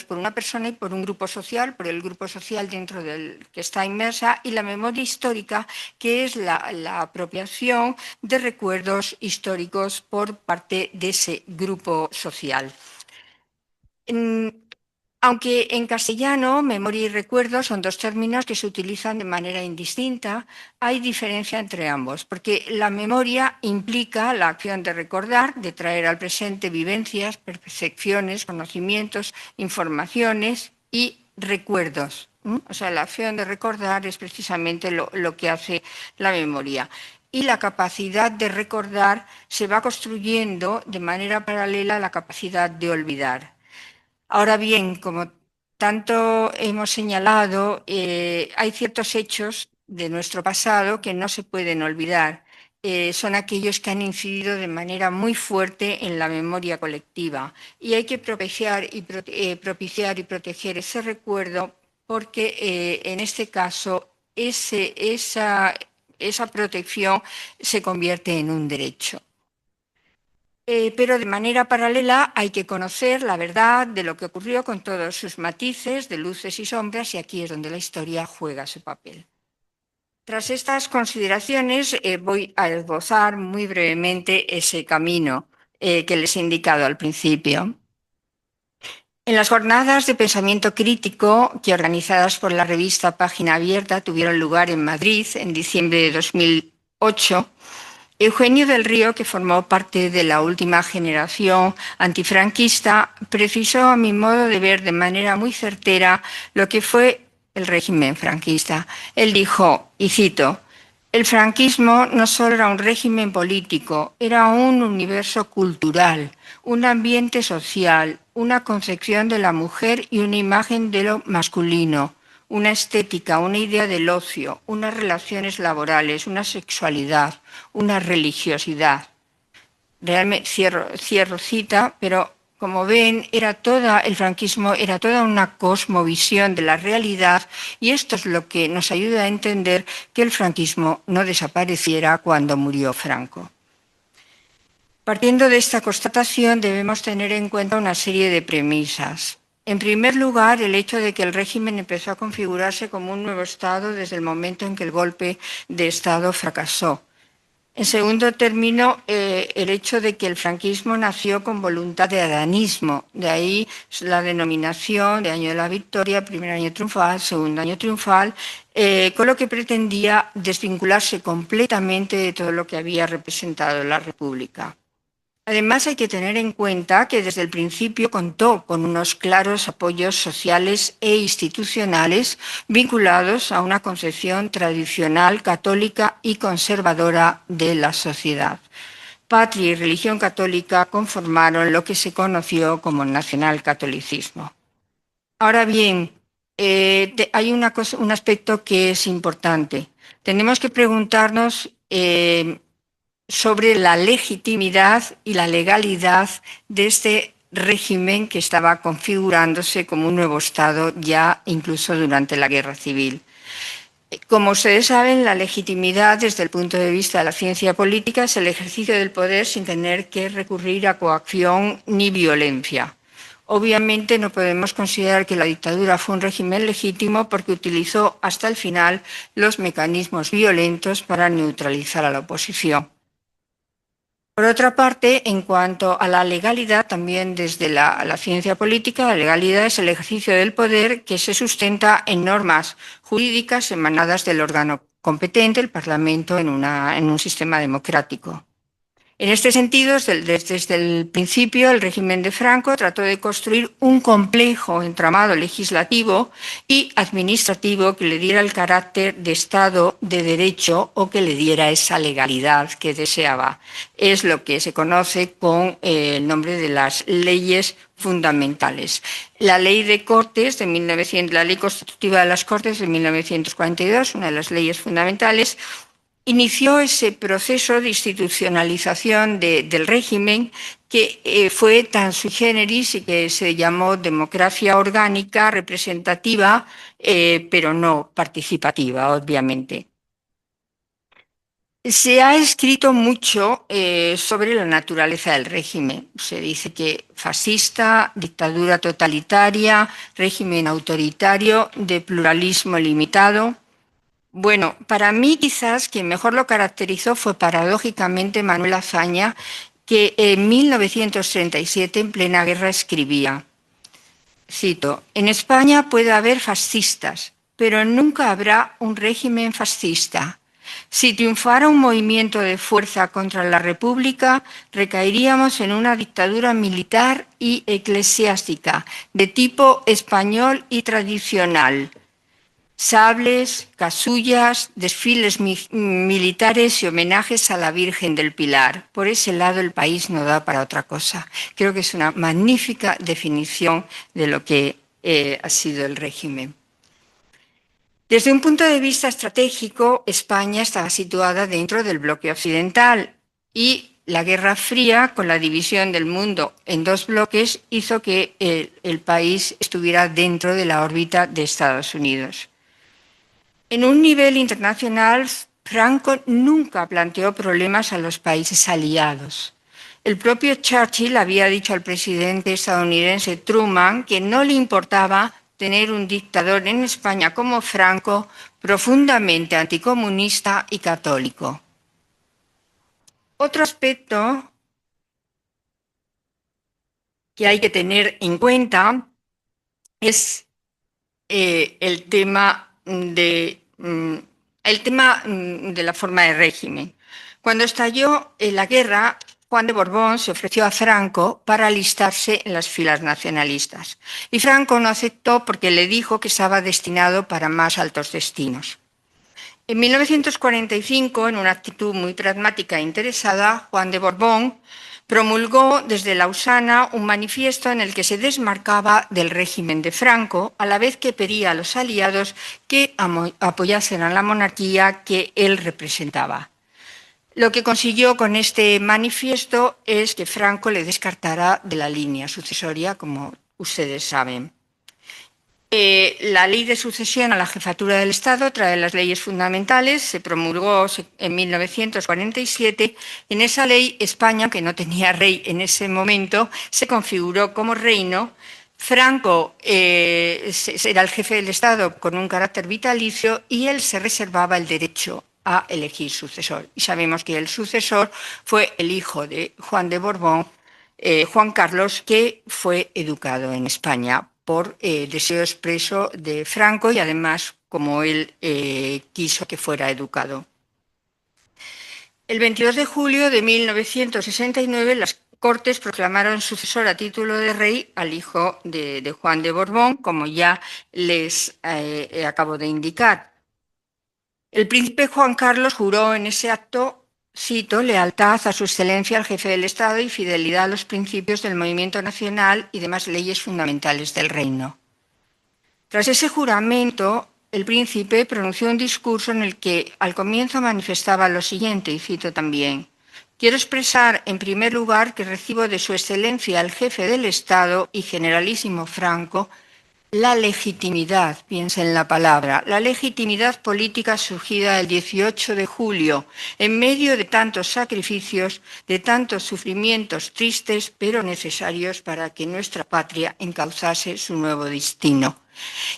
por una persona y por un grupo social, por el grupo social dentro del que está inmersa, y la memoria histórica, que es la apropiación de recuerdos históricos por parte de ese grupo social. Aunque en castellano memoria y recuerdo son dos términos que se utilizan de manera indistinta, hay diferencia entre ambos, porque la memoria implica la acción de recordar, de traer al presente vivencias, percepciones, conocimientos, informaciones y recuerdos. O sea, la acción de recordar es precisamente lo que hace la memoria. Y la capacidad de recordar se va construyendo de manera paralela a la capacidad de olvidar. Ahora bien, como tanto hemos señalado, hay ciertos hechos de nuestro pasado que no se pueden olvidar. Son aquellos que han incidido de manera muy fuerte en la memoria colectiva y hay que propiciar y proteger ese recuerdo porque en este caso esa protección se convierte en un derecho. Pero de manera paralela hay que conocer la verdad de lo que ocurrió con todos sus matices de luces y sombras, y aquí es donde la historia juega su papel. Tras estas consideraciones voy a esbozar muy brevemente ese camino que les he indicado al principio. En las jornadas de pensamiento crítico que organizadas por la revista Página Abierta tuvieron lugar en Madrid en diciembre de 2008, Eugenio del Río, que formó parte de la última generación antifranquista, precisó a mi modo de ver de manera muy certera lo que fue el régimen franquista. Él dijo, y cito, el franquismo no solo era un régimen político, era un universo cultural, un ambiente social, una concepción de la mujer y una imagen de lo masculino, una estética, una idea del ocio, unas relaciones laborales, una sexualidad, una religiosidad. Realmente cierro cita, pero como ven, el franquismo era toda una cosmovisión de la realidad y esto es lo que nos ayuda a entender que el franquismo no desapareciera cuando murió Franco. Partiendo de esta constatación debemos tener en cuenta una serie de premisas. En primer lugar, el hecho de que el régimen empezó a configurarse como un nuevo Estado desde el momento en que el golpe de Estado fracasó. En segundo término, el hecho de que el franquismo nació con voluntad de adanismo, de ahí la denominación de año de la victoria, primer año triunfal, segundo año triunfal, con lo que pretendía desvincularse completamente de todo lo que había representado la República. Además, hay que tener en cuenta que desde el principio contó con unos claros apoyos sociales e institucionales vinculados a una concepción tradicional, católica y conservadora de la sociedad. patria y religión católica conformaron lo que se conoció como nacionalcatolicismo. Ahora bien, hay un aspecto que es importante. Tenemos que preguntarnos sobre la legitimidad y la legalidad de este régimen que estaba configurándose como un nuevo Estado ya incluso durante la Guerra Civil. Como ustedes saben, la legitimidad desde el punto de vista de la ciencia política es el ejercicio del poder sin tener que recurrir a coacción ni violencia. Obviamente no podemos considerar que la dictadura fue un régimen legítimo porque utilizó hasta el final los mecanismos violentos para neutralizar a la oposición. Por otra parte, en cuanto a la legalidad, también desde la ciencia política, la legalidad es el ejercicio del poder que se sustenta en normas jurídicas emanadas del órgano competente, el Parlamento, en un sistema democrático. En este sentido, desde el principio, el régimen de Franco trató de construir un complejo entramado legislativo y administrativo que le diera el carácter de Estado de Derecho o que le diera esa legalidad que deseaba. Es lo que se conoce con el nombre de las leyes fundamentales. La ley de Cortes de 1900, la ley constitutiva de las Cortes de 1942, una de las leyes fundamentales, inició ese proceso de institucionalización del régimen que fue tan sui generis y que se llamó democracia orgánica, representativa, pero no participativa, obviamente. Se ha escrito mucho sobre la naturaleza del régimen. Se dice que fascista, dictadura totalitaria, régimen autoritario, de pluralismo limitado. Bueno, para mí quizás quien mejor lo caracterizó fue paradójicamente Manuel Azaña, que en 1937, en plena guerra, escribía, cito, «En España puede haber fascistas, pero nunca habrá un régimen fascista. Si triunfara un movimiento de fuerza contra la República, recaeríamos en una dictadura militar y eclesiástica de tipo español y tradicional. Sables, casullas, desfiles militares y homenajes a la Virgen del Pilar. Por ese lado el país no da para otra cosa». Creo que es una magnífica definición de lo que ha sido el régimen. Desde un punto de vista estratégico, España estaba situada dentro del bloque occidental y la Guerra Fría, con la división del mundo en dos bloques, hizo que el país estuviera dentro de la órbita de Estados Unidos. En un nivel internacional, Franco nunca planteó problemas a los países aliados. El propio Churchill había dicho al presidente estadounidense Truman que no le importaba tener un dictador en España como Franco, profundamente anticomunista y católico. Otro aspecto que hay que tener en cuenta es el tema de la forma de régimen. Cuando estalló la guerra, Juan de Borbón se ofreció a Franco para alistarse en las filas nacionalistas. Y Franco no aceptó porque le dijo que estaba destinado para más altos destinos. En 1945, en una actitud muy pragmática e interesada, Juan de Borbón promulgó desde Lausana un manifiesto en el que se desmarcaba del régimen de Franco, a la vez que pedía a los aliados que apoyasen a la monarquía que él representaba. Lo que consiguió con este manifiesto es que Franco le descartara de la línea sucesoria, como ustedes saben. La ley de sucesión a la jefatura del Estado trae las leyes fundamentales, se promulgó en 1947. En esa ley, España, que no tenía rey en ese momento, se configuró como reino. Franco era el jefe del Estado con un carácter vitalicio y él se reservaba el derecho a elegir sucesor. Y sabemos que el sucesor fue el hijo de Juan de Borbón, Juan Carlos, que fue educado en España por deseo expreso de Franco y además como él quiso que fuera educado. El 22 de julio de 1969 las Cortes proclamaron sucesor a título de rey al hijo de Juan de Borbón, como ya les acabo de indicar. El príncipe Juan Carlos juró en ese acto cito, lealtad a su excelencia al jefe del Estado y fidelidad a los principios del movimiento nacional y demás leyes fundamentales del reino. Tras ese juramento, el príncipe pronunció un discurso en el que al comienzo manifestaba lo siguiente, y cito también: quiero expresar en primer lugar que recibo de su excelencia el jefe del Estado y generalísimo Franco la legitimidad, piensa en la palabra, la legitimidad política surgida el 18 de julio, en medio de tantos sacrificios, de tantos sufrimientos tristes, pero necesarios para que nuestra patria encauzase su nuevo destino.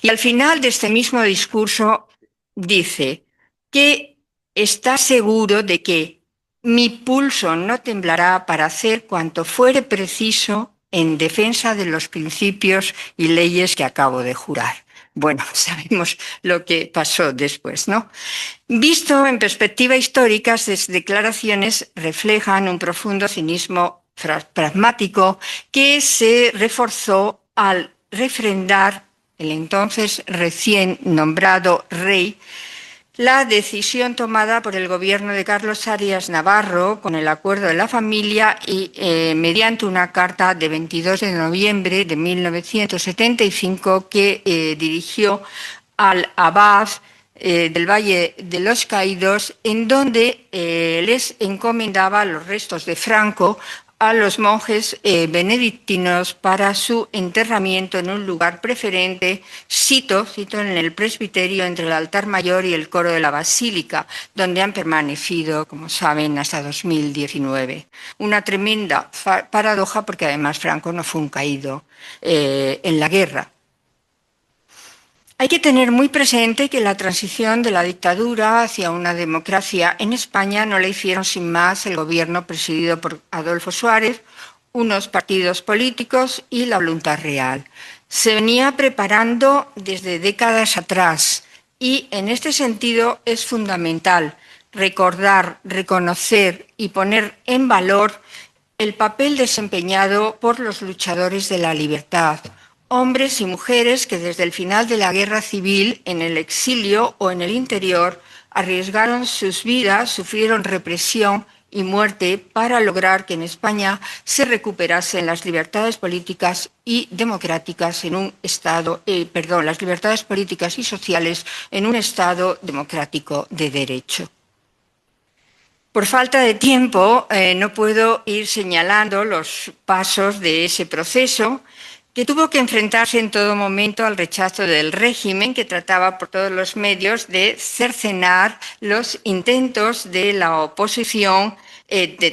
Y al final de este mismo discurso dice que está seguro de que mi pulso no temblará para hacer cuanto fuere preciso en defensa de los principios y leyes que acabo de jurar. Bueno, sabemos lo que pasó después, ¿no? Visto en perspectiva histórica, estas declaraciones reflejan un profundo cinismo pragmático que se reforzó al refrendar el entonces recién nombrado rey la decisión tomada por el gobierno de Carlos Arias Navarro con el acuerdo de la familia y mediante una carta de 22 de noviembre de 1975 que dirigió al abad del Valle de los Caídos, en donde les encomendaba los restos de Franco a los monjes benedictinos para su enterramiento en un lugar preferente, cito en el presbiterio entre el altar mayor y el coro de la basílica, donde han permanecido, como saben, hasta 2019. Una tremenda paradoja porque además Franco no fue un caído en la guerra. Hay que tener muy presente que la transición de la dictadura hacia una democracia en España no la hicieron sin más el gobierno presidido por Adolfo Suárez, unos partidos políticos y la voluntad real. Se venía preparando desde décadas atrás y en este sentido es fundamental recordar, reconocer y poner en valor el papel desempeñado por los luchadores de la libertad, hombres y mujeres que desde el final de la guerra civil, en el exilio o en el interior, arriesgaron sus vidas, sufrieron represión y muerte para lograr que en España se recuperasen las libertades políticas y democráticas en un Estado, las libertades políticas y sociales en un Estado democrático de derecho. Por falta de tiempo, no puedo ir señalando los pasos de ese proceso, que tuvo que enfrentarse en todo momento al rechazo del régimen, que trataba por todos los medios de cercenar los intentos de la oposición,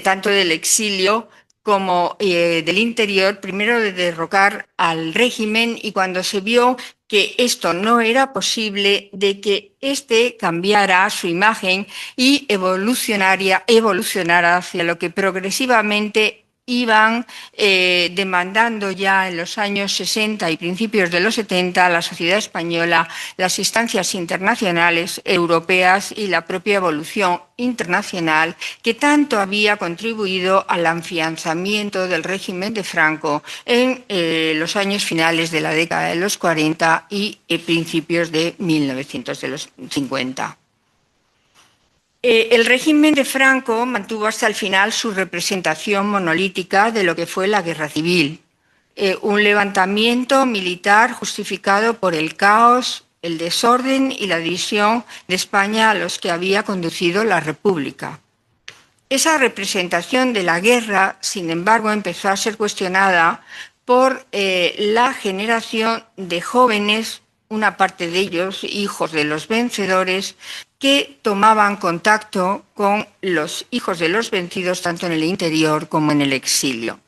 tanto del exilio como del interior, primero de derrocar al régimen, y cuando se vio que esto no era posible, de que éste cambiara su imagen y evolucionara hacia lo que progresivamente iban demandando ya en los años 60 y principios de los 70 la sociedad española, las instancias internacionales, europeas y la propia evolución internacional que tanto había contribuido al afianzamiento del régimen de Franco en los años finales de la década de los 40 y principios de 1950. El régimen de Franco mantuvo hasta el final su representación monolítica de lo que fue la guerra civil, un levantamiento militar justificado por el caos, el desorden y la división de España a los que había conducido la República. Esa representación de la guerra, sin embargo, empezó a ser cuestionada por la generación de jóvenes, una parte de ellos hijos de los vencedores, que tomaban contacto con los hijos de los vencidos tanto en el interior como en el exilio.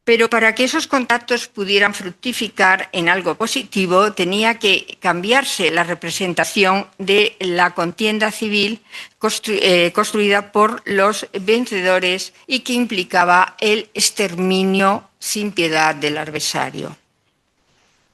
Pero para que esos contactos pudieran fructificar en algo positivo, tenía que cambiarse la representación de la contienda civil construida por los vencedores y que implicaba el exterminio sin piedad del adversario.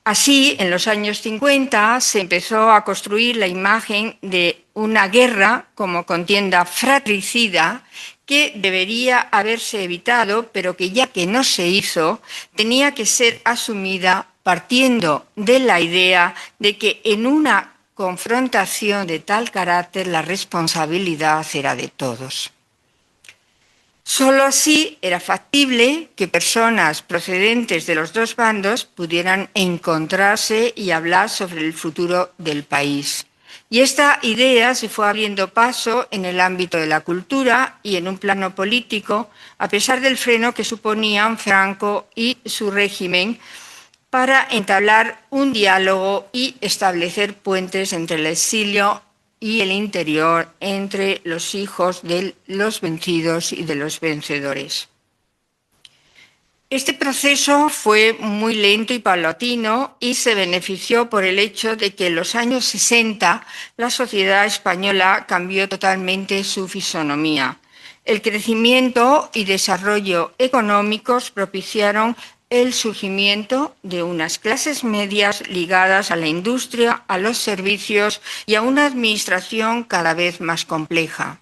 Así, en los años 50 se empezó a construir la imagen de una guerra como contienda fratricida que debería haberse evitado, pero que ya que no se hizo, tenía que ser asumida partiendo de la idea de que en una confrontación de tal carácter la responsabilidad era de todos. Solo así era factible que personas procedentes de los dos bandos pudieran encontrarse y hablar sobre el futuro del país. Y esta idea se fue abriendo paso en el ámbito de la cultura y en un plano político, a pesar del freno que suponían Franco y su régimen para entablar un diálogo y establecer puentes entre el exilio y el interior, entre los hijos de los vencidos y de los vencedores. Este proceso fue muy lento y paulatino y se benefició por el hecho de que en los años 60 la sociedad española cambió totalmente su fisonomía. El crecimiento y desarrollo económicos propiciaron el surgimiento de unas clases medias ligadas a la industria, a los servicios y a una administración cada vez más compleja.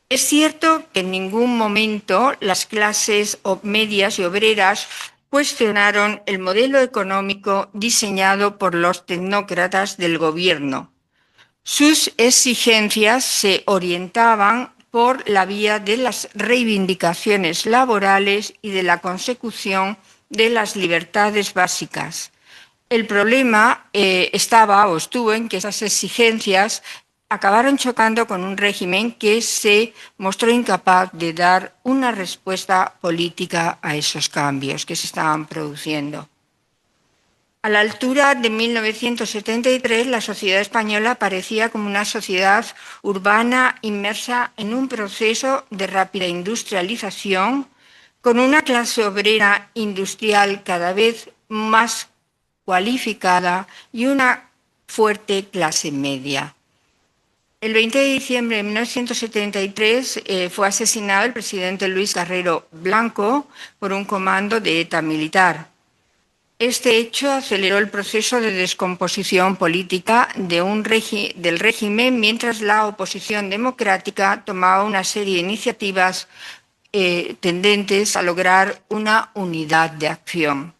Es cierto que en ningún momento las clases medias y obreras cuestionaron el modelo económico diseñado por los tecnócratas del gobierno. Sus exigencias se orientaban por la vía de las reivindicaciones laborales y de la consecución de las libertades básicas. El problema estuvo en que esas exigencias acabaron chocando con un régimen que se mostró incapaz de dar una respuesta política a esos cambios que se estaban produciendo. A la altura de 1973, la sociedad española parecía como una sociedad urbana inmersa en un proceso de rápida industrialización, con una clase obrera industrial cada vez más cualificada y una fuerte clase media. El 20 de diciembre de 1973 fue asesinado el presidente Luis Carrero Blanco por un comando de ETA militar. Este hecho aceleró el proceso de descomposición política del régimen, mientras la oposición democrática tomaba una serie de iniciativas tendentes a lograr una unidad de acción,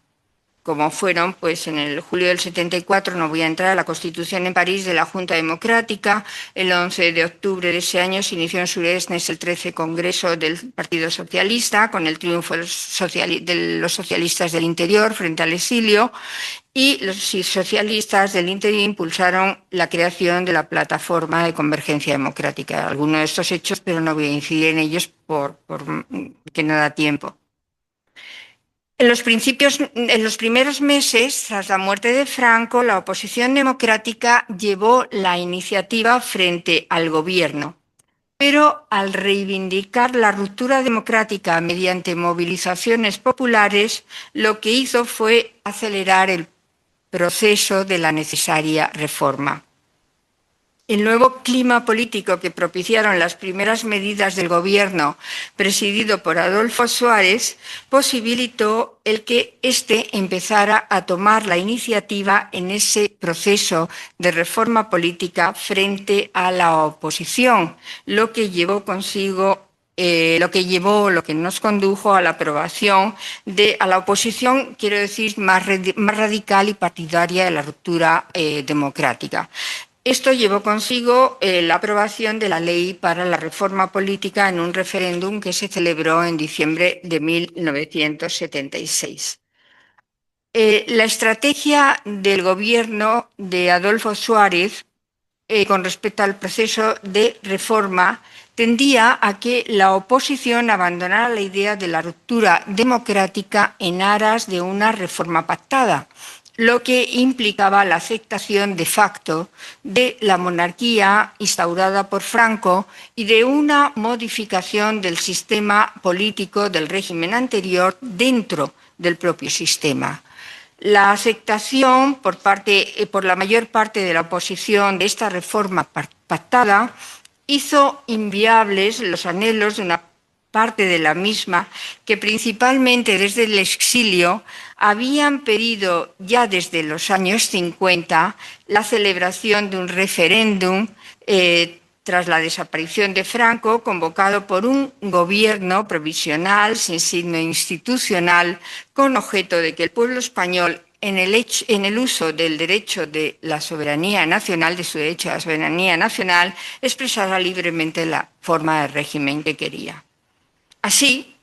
como fueron, pues en el julio del 74, no voy a entrar, la Constitución en París de la Junta Democrática. El 11 de octubre de ese año se inició en Suresnes el 13 Congreso del Partido Socialista, con el triunfo de los socialistas del interior frente al exilio, y los socialistas del interior impulsaron la creación de la Plataforma de Convergencia Democrática. Algunos de estos hechos, pero no voy a incidir en ellos porque no da tiempo. En los primeros meses, tras la muerte de Franco, la oposición democrática llevó la iniciativa frente al gobierno, pero al reivindicar la ruptura democrática mediante movilizaciones populares, lo que hizo fue acelerar el proceso de la necesaria reforma. El nuevo clima político que propiciaron las primeras medidas del gobierno presidido por Adolfo Suárez posibilitó el que éste empezara a tomar la iniciativa en ese proceso de reforma política frente a la oposición, lo que nos condujo a la aprobación a la oposición, quiero decir, más radical y partidaria de la ruptura democrática. Esto llevó consigo la aprobación de la Ley para la Reforma Política en un referéndum que se celebró en diciembre de 1976. La estrategia del gobierno de Adolfo Suárez con respecto al proceso de reforma tendía a que la oposición abandonara la idea de la ruptura democrática en aras de una reforma pactada, lo que implicaba la aceptación de facto de la monarquía instaurada por Franco y de una modificación del sistema político del régimen anterior dentro del propio sistema. La aceptación por la mayor parte de la oposición de esta reforma pactada hizo inviables los anhelos de una parte de la misma que principalmente desde el exilio habían pedido ya desde los años 50 la celebración de un referéndum tras la desaparición de Franco, convocado por un gobierno provisional sin signo institucional, con objeto de que el pueblo español, en el uso del derecho de la soberanía nacional, de su derecho a la soberanía nacional, expresara libremente la forma de régimen que quería. Así,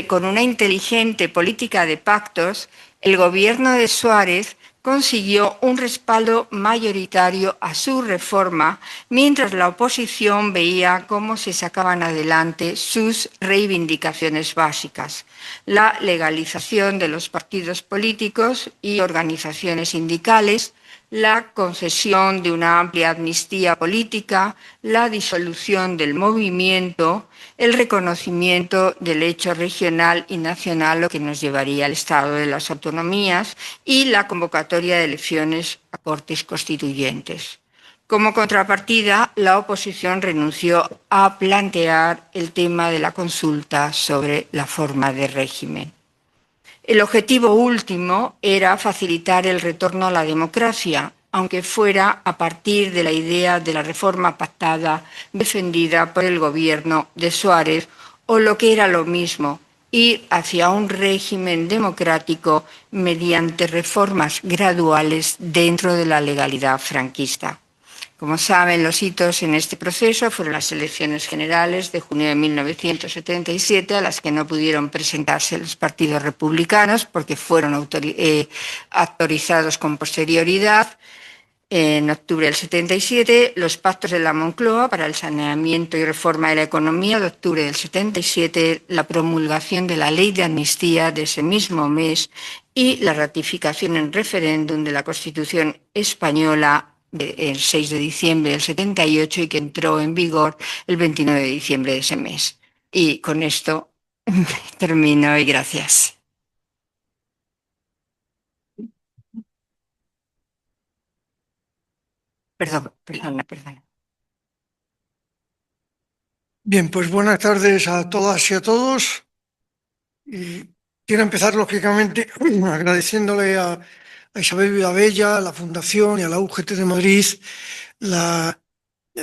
con una inteligente política de pactos, el gobierno de Suárez consiguió un respaldo mayoritario a su reforma, mientras la oposición veía cómo se sacaban adelante sus reivindicaciones básicas: la legalización de los partidos políticos y organizaciones sindicales, la concesión de una amplia amnistía política, la disolución del movimiento, el reconocimiento del hecho regional y nacional, lo que nos llevaría al Estado de las Autonomías, y la convocatoria de elecciones a Cortes Constituyentes. Como contrapartida, la oposición renunció a plantear el tema de la consulta sobre la forma de régimen. El objetivo último era facilitar el retorno a la democracia, aunque fuera a partir de la idea de la reforma pactada defendida por el gobierno de Suárez, o lo que era lo mismo, ir hacia un régimen democrático mediante reformas graduales dentro de la legalidad franquista. Como saben, los hitos en este proceso fueron las elecciones generales de junio de 1977, a las que no pudieron presentarse los partidos republicanos porque fueron autorizados con posterioridad. En octubre del 77, los pactos de la Moncloa para el saneamiento y reforma de la economía de octubre del 77, la promulgación de la ley de amnistía de ese mismo mes y la ratificación en referéndum de la Constitución española el 6 de diciembre del 78 y que entró en vigor el 29 de diciembre de ese mes. Y con esto termino y gracias. Perdona. Bien, pues buenas tardes a todas y a todos. Y quiero empezar, lógicamente, agradeciéndole a Isabel Vilabella, a la Fundación y a la UGT de Madrid la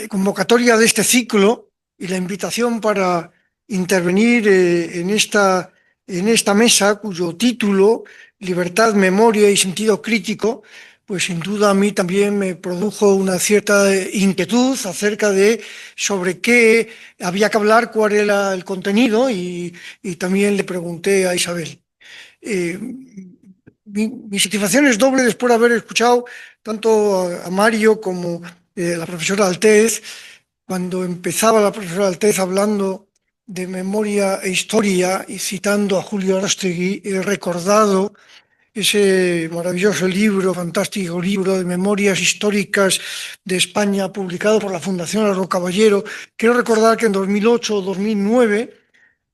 convocatoria de este ciclo y la invitación para intervenir en esta mesa, cuyo título, Libertad, Memoria y Sentido Crítico, pues sin duda a mí también me produjo una cierta inquietud acerca de sobre qué había que hablar, cuál era el contenido, y también le pregunté a Isabel. Mi satisfacción es doble después de haber escuchado tanto a Mario como la profesora Altez. Cuando empezaba la profesora Altez hablando de memoria e historia y citando a Julio Aróstegui, he recordado ese maravilloso libro, fantástico libro de memorias históricas de España, publicado por la Fundación Larro Caballero. Quiero recordar que en 2008 o 2009,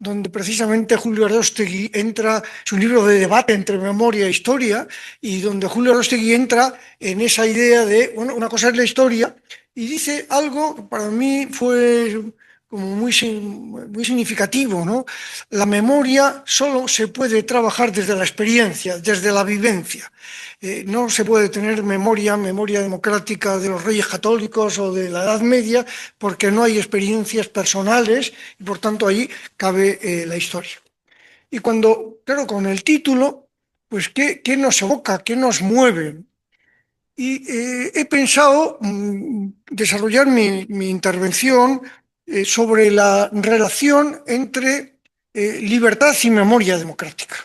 donde precisamente Julio Aróstegui entra, es un libro de debate entre memoria e historia, y donde Julio Aróstegui entra en esa idea de, bueno, una cosa es la historia, y dice algo que para mí fue como muy significativo, ¿no? La memoria solo se puede trabajar desde la experiencia, desde la vivencia. No se puede tener memoria democrática de los reyes católicos o de la Edad Media, porque no hay experiencias personales y por tanto ahí cabe la historia. Y cuando, claro, con el título, pues ¿qué nos evoca? ¿Qué nos mueve? Y he pensado desarrollar mi intervención sobre la relación entre libertad y memoria democrática.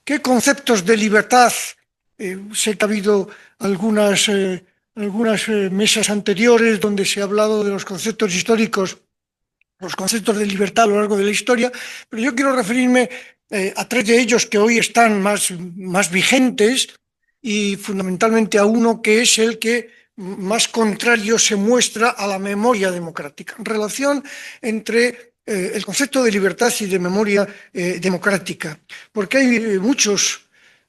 ¿Qué conceptos de libertad? Sé que ha habido algunas mesas anteriores donde se ha hablado de los conceptos históricos, los conceptos de libertad a lo largo de la historia, pero yo quiero referirme a tres de ellos que hoy están más vigentes, y fundamentalmente a uno que es el que más contrario se muestra a la memoria democrática. Relación entre el concepto de libertad y de memoria democrática, porque hay muchos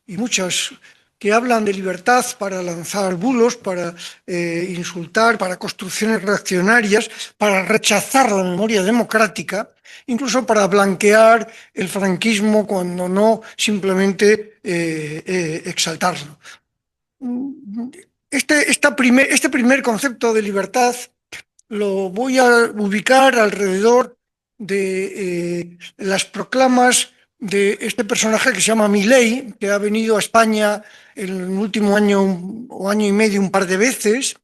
y muchas que hablan de libertad para lanzar bulos, para insultar, para construcciones reaccionarias, para rechazar la memoria democrática, incluso para blanquear el franquismo, cuando no simplemente exaltarlo. Este primer concepto de libertad lo voy a ubicar alrededor de las proclamas de este personaje que se llama Milei, que ha venido a España en el último año o año y medio un par de veces,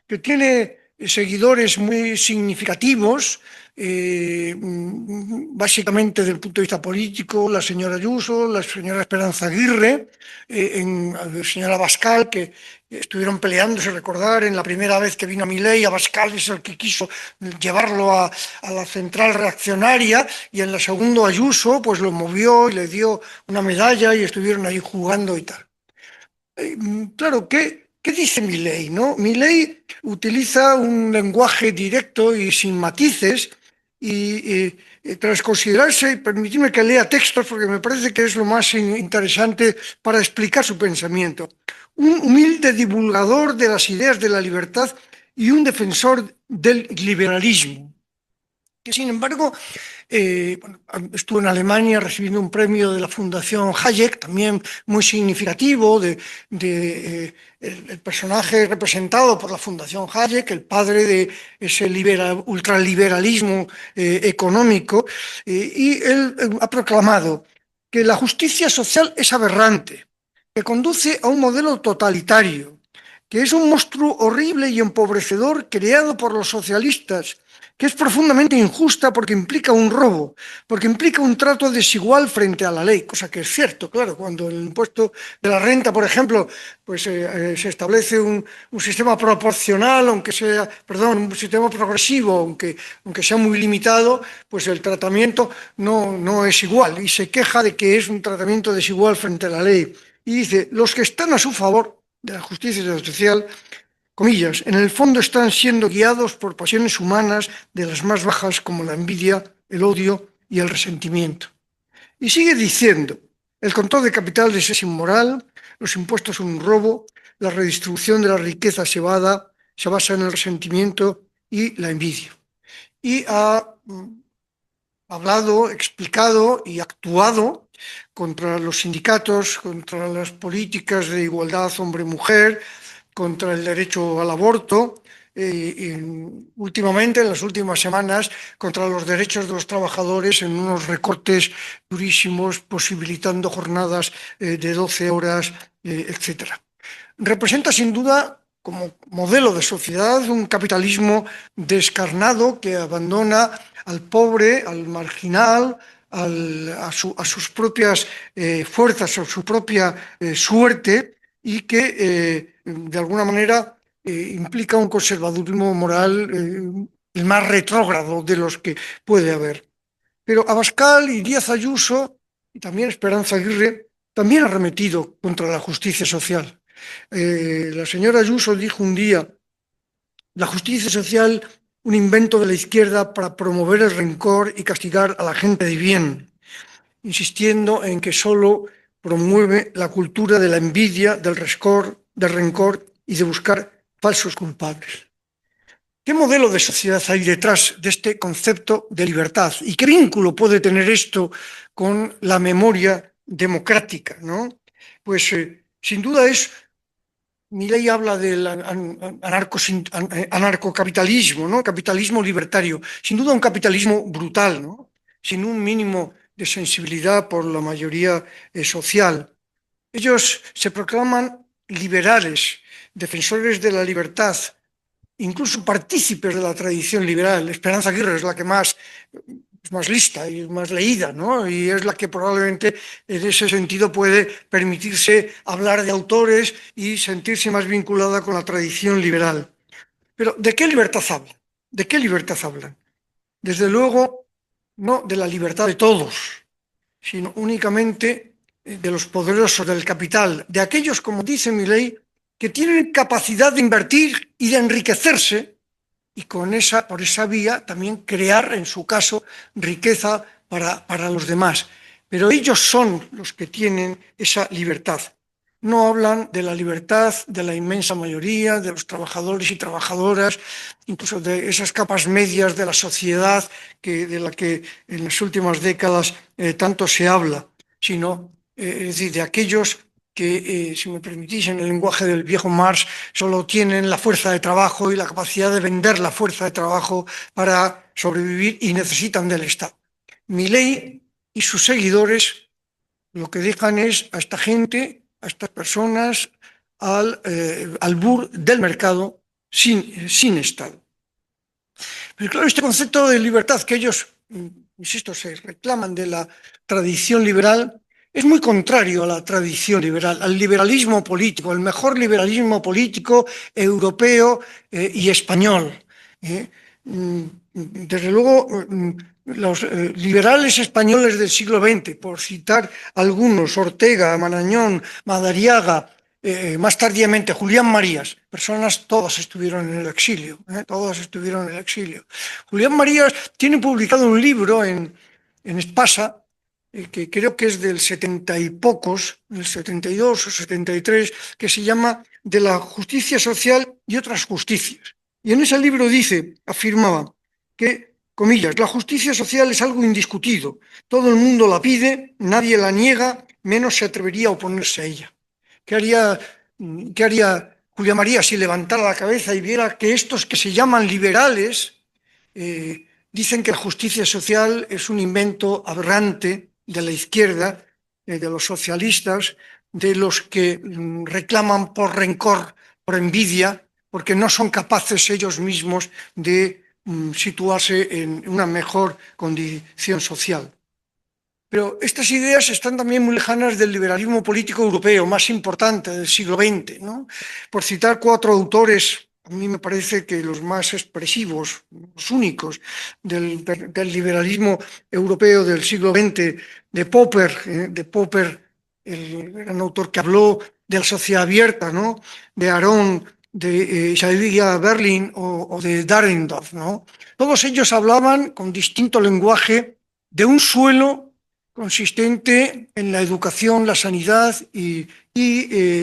que tiene seguidores muy significativos, básicamente desde el punto de vista político, la señora Ayuso, la señora Esperanza Aguirre, la señora Abascal, que estuvieron peleándose, recordar, en la primera vez que vino a Milei, Abascal es el que quiso llevarlo a la central reaccionaria, y en la segunda Ayuso pues lo movió y le dio una medalla y estuvieron ahí jugando y tal. Claro, ¿qué dice Milei, no? Milei utiliza un lenguaje directo y sin matices y tras considerarse, y permitidme que lea textos porque me parece que es lo más interesante para explicar su pensamiento. Un humilde divulgador de las ideas de la libertad y un defensor del liberalismo, que sin embargo bueno, estuvo en Alemania recibiendo un premio de la Fundación Hayek, también muy significativo, el personaje representado por la Fundación Hayek, el padre de ese ultraliberalismo económico, y él ha proclamado que la justicia social es aberrante, que conduce a un modelo totalitario, que es un monstruo horrible y empobrecedor creado por los socialistas, que es profundamente injusta porque implica un robo, porque implica un trato desigual frente a la ley, cosa que es cierto, claro, cuando el impuesto de la renta, por ejemplo, pues se establece un sistema proporcional, aunque sea, perdón, un sistema progresivo, aunque sea muy limitado, pues el tratamiento no es igual, y se queja de que es un tratamiento desigual frente a la ley. Y dice, los que están a su favor de la justicia social, comillas, en el fondo están siendo guiados por pasiones humanas de las más bajas como la envidia, el odio y el resentimiento. Y sigue diciendo, el control de capitales es inmoral, los impuestos son un robo, la redistribución de la riqueza se basa en el resentimiento y la envidia. Y ha hablado, explicado y actuado contra los sindicatos, contra las políticas de igualdad hombre-mujer, contra el derecho al aborto, y últimamente, en las últimas semanas, contra los derechos de los trabajadores en unos recortes durísimos, posibilitando jornadas de 12 horas, etc. Representa sin duda, como modelo de sociedad, un capitalismo descarnado que abandona al pobre, al marginal, a sus propias fuerzas, a su propia suerte, y que de alguna manera implica un conservadurismo moral el más retrógrado de los que puede haber. Pero Abascal y Díaz Ayuso, y también Esperanza Aguirre, también han arremetido contra la justicia social. La señora Ayuso dijo un día, la justicia social, un invento de la izquierda para promover el rencor y castigar a la gente de bien, insistiendo en que solo promueve la cultura de la envidia, del rencor y de buscar falsos culpables. ¿Qué modelo de sociedad hay detrás de este concepto de libertad? ¿Y qué vínculo puede tener esto con la memoria democrática, ¿no? Pues sin duda Milei habla del anarcocapitalismo, ¿no? Capitalismo libertario. Sin duda un capitalismo brutal, ¿no? Sin un mínimo de sensibilidad por la mayoría social. Ellos se proclaman liberales, defensores de la libertad, incluso partícipes de la tradición liberal. Esperanza Aguirre es la que es más lista y más leída, ¿no? Y es la que probablemente en ese sentido puede permitirse hablar de autores y sentirse más vinculada con la tradición liberal. Pero ¿de qué libertad hablan? ¿De qué libertad hablan? Desde luego, no de la libertad de todos, sino únicamente de los poderosos del capital, de aquellos, como dice Milei, que tienen capacidad de invertir y de enriquecerse y por esa vía también crear, en su caso, riqueza para los demás. Pero ellos son los que tienen esa libertad. No hablan de la libertad de la inmensa mayoría, de los trabajadores y trabajadoras, incluso de esas capas medias de la sociedad de la que en las últimas décadas tanto se habla, sino es decir, de aquellos que, si me permitís, en el lenguaje del viejo Marx, solo tienen la fuerza de trabajo y la capacidad de vender la fuerza de trabajo para sobrevivir y necesitan del Estado. Milei y sus seguidores lo que dejan es a esta gente, a estas personas, al albur del mercado sin Estado. Pero claro, este concepto de libertad que ellos, insisto, se reclaman de la tradición liberal, es muy contrario a la tradición liberal, al liberalismo político, el mejor liberalismo político europeo y español. Desde luego, los liberales españoles del siglo XX, por citar algunos, Ortega, Marañón, Madariaga, más tardíamente Julián Marías, personas, todas estuvieron en el exilio, todas estuvieron en el exilio. Julián Marías tiene publicado un libro en Espasa, que creo que es del 70 y pocos, del 72 o 73, que se llama De la justicia social y otras justicias. Y en ese libro afirmaba que, comillas, la justicia social es algo indiscutido, todo el mundo la pide, nadie la niega, menos se atrevería a oponerse a ella. ¿Qué haría Julián Marías si levantara la cabeza y viera que estos que se llaman liberales dicen que la justicia social es un invento aberrante de la izquierda, de los socialistas, de los que reclaman por rencor, por envidia, porque no son capaces ellos mismos de situarse en una mejor condición social? Pero estas ideas están también muy lejanas del liberalismo político europeo más importante del siglo XX, ¿no? Por citar 4 autores, a mí me parece que los más expresivos, los únicos del liberalismo europeo del siglo XX, de Popper, el gran autor que habló de la sociedad abierta, ¿no? De Aron, de Xavier Berlin o de Dahrendorf, ¿no? Todos ellos hablaban con distinto lenguaje de un suelo consistente en la educación, la sanidad y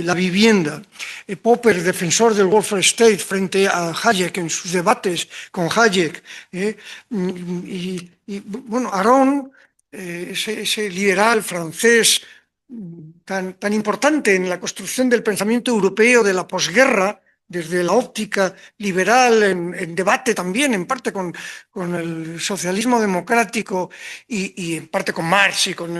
la vivienda. Popper, defensor del welfare state frente a Hayek en sus debates con Hayek. Bueno, Aron, ese liberal francés tan importante en la construcción del pensamiento europeo de la posguerra, desde la óptica liberal, en debate también, en parte con el socialismo democrático y en parte con Marx y con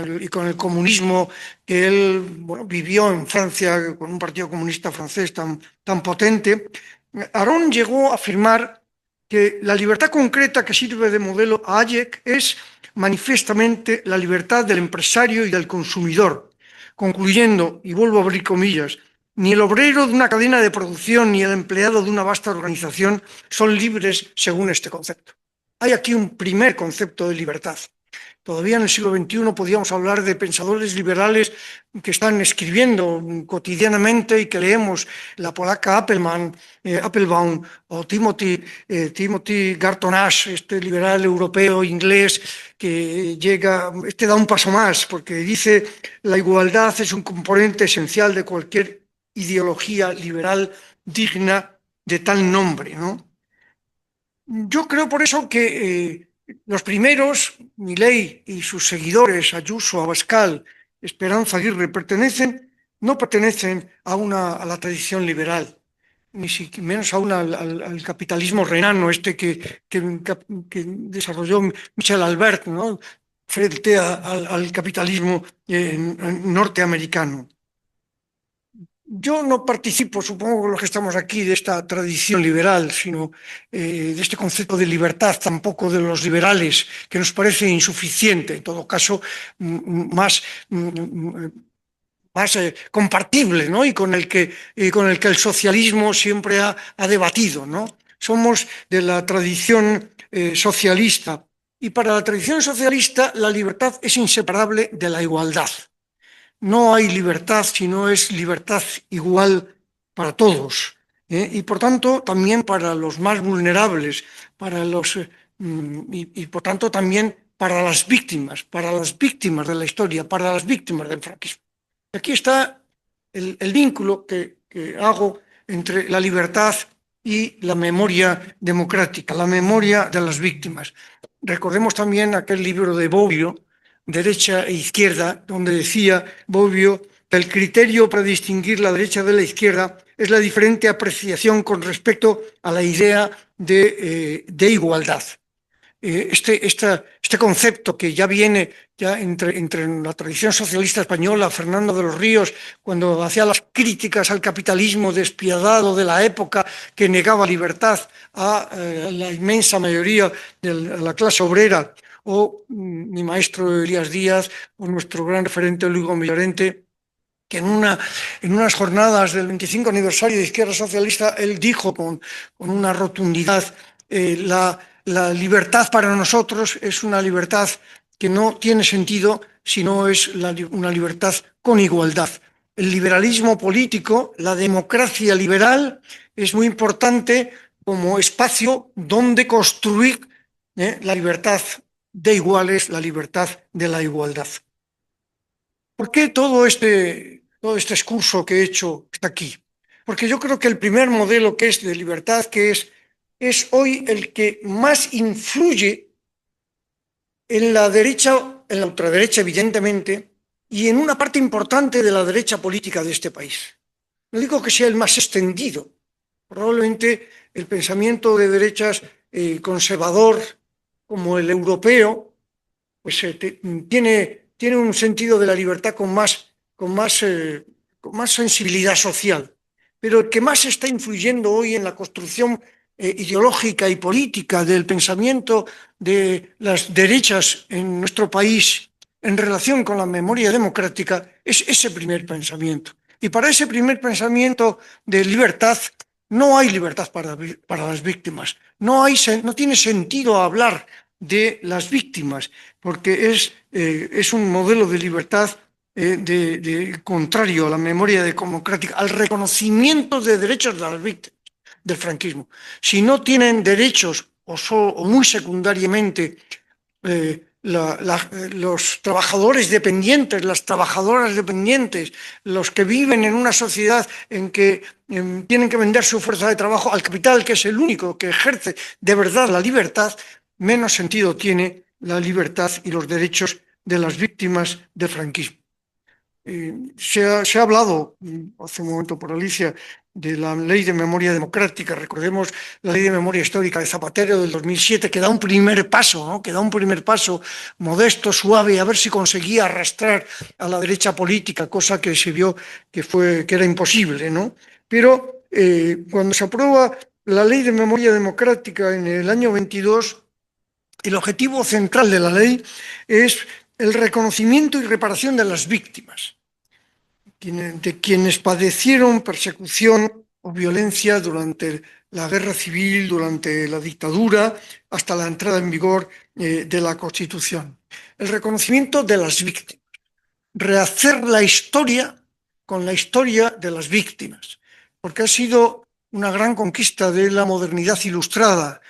el comunismo que él vivió en Francia con un partido comunista francés tan potente. Aron llegó a afirmar que la libertad concreta que sirve de modelo a Hayek es manifiestamente la libertad del empresario y del consumidor, concluyendo, y vuelvo a abrir comillas, ni el obrero de una cadena de producción ni el empleado de una vasta organización son libres según este concepto. Hay aquí un primer concepto de libertad. Todavía en el siglo XXI podíamos hablar de pensadores liberales que están escribiendo cotidianamente y que leemos, la polaca Appelbaum o Timothy Garton-Ash, este liberal europeo inglés que da un paso más porque dice la igualdad es un componente esencial de cualquier ideología liberal digna de tal nombre, ¿no? Yo creo por eso que los primeros, Milei y sus seguidores, Ayuso, Abascal, Esperanza Aguirre, no pertenecen a la tradición liberal, ni menos aún al capitalismo renano, que desarrolló Michel Albert, ¿no? Frente al capitalismo norteamericano. Yo no participo, supongo los que estamos aquí, de esta tradición liberal, sino de este concepto de libertad, tampoco de los liberales, que nos parece insuficiente, en todo caso, más compartible, ¿no? Y con el que el socialismo siempre ha debatido, ¿no? Somos de la tradición socialista, y para la tradición socialista la libertad es inseparable de la igualdad. No hay libertad si no es libertad igual para todos, y por tanto también para los más vulnerables, y por tanto también para las víctimas de la historia, para las víctimas del franquismo. Aquí está el vínculo que hago entre la libertad y la memoria democrática, la memoria de las víctimas. Recordemos también aquel libro de Bobbio, Derecha e Izquierda, donde decía Bobbio que el criterio para distinguir la derecha de la izquierda es la diferente apreciación con respecto a la idea de igualdad. este concepto que ya viene ya entre la tradición socialista española, Fernando de los Ríos, cuando hacía las críticas al capitalismo despiadado de la época que negaba libertad a la inmensa mayoría de la clase obrera, o mi maestro Elías Díaz, o nuestro gran referente Luis Llorente, que en unas jornadas del 25 aniversario de Izquierda Socialista, él dijo con una rotundidad, la libertad para nosotros es una libertad que no tiene sentido si no es una libertad con igualdad. El liberalismo político, la democracia liberal, es muy importante como espacio donde construir la libertad de iguales, la libertad de la igualdad. ¿Por qué todo este excurso que he hecho está aquí? Porque yo creo que el primer modelo que es de libertad, que es hoy el que más influye en la derecha, en la ultraderecha evidentemente, y en una parte importante de la derecha política de este país. No digo que sea el más extendido, probablemente el pensamiento de derechas conservador como el europeo, pues tiene un sentido de la libertad con más sensibilidad social. Pero el que más está influyendo hoy en la construcción ideológica y política del pensamiento de las derechas en nuestro país en relación con la memoria democrática es ese primer pensamiento. Y para ese primer pensamiento de libertad no hay libertad para las víctimas. No tiene sentido hablar de las víctimas, porque es un modelo de libertad contrario a la memoria democrática, al reconocimiento de derechos de las víctimas del franquismo. Si no tienen derechos o muy secundariamente los trabajadores dependientes, las trabajadoras dependientes, los que viven en una sociedad en que tienen que vender su fuerza de trabajo al capital, que es el único que ejerce de verdad la libertad, menos sentido tiene la libertad y los derechos de las víctimas del franquismo. Se ha hablado hace un momento por Alicia de la Ley de Memoria Democrática. Recordemos la Ley de Memoria Histórica de Zapatero del 2007, que da un primer paso, ¿no? Que da un primer paso modesto, suave, a ver si conseguía arrastrar a la derecha política, cosa que se vio que era imposible, ¿no? Pero cuando se aprueba la Ley de Memoria Democrática en el año 22, el objetivo central de la ley es el reconocimiento y reparación de las víctimas, de quienes padecieron persecución o violencia durante la guerra civil, durante la dictadura, hasta la entrada en vigor de la Constitución. El reconocimiento de las víctimas, rehacer la historia con la historia de las víctimas, porque ha sido una gran conquista de la modernidad ilustrada,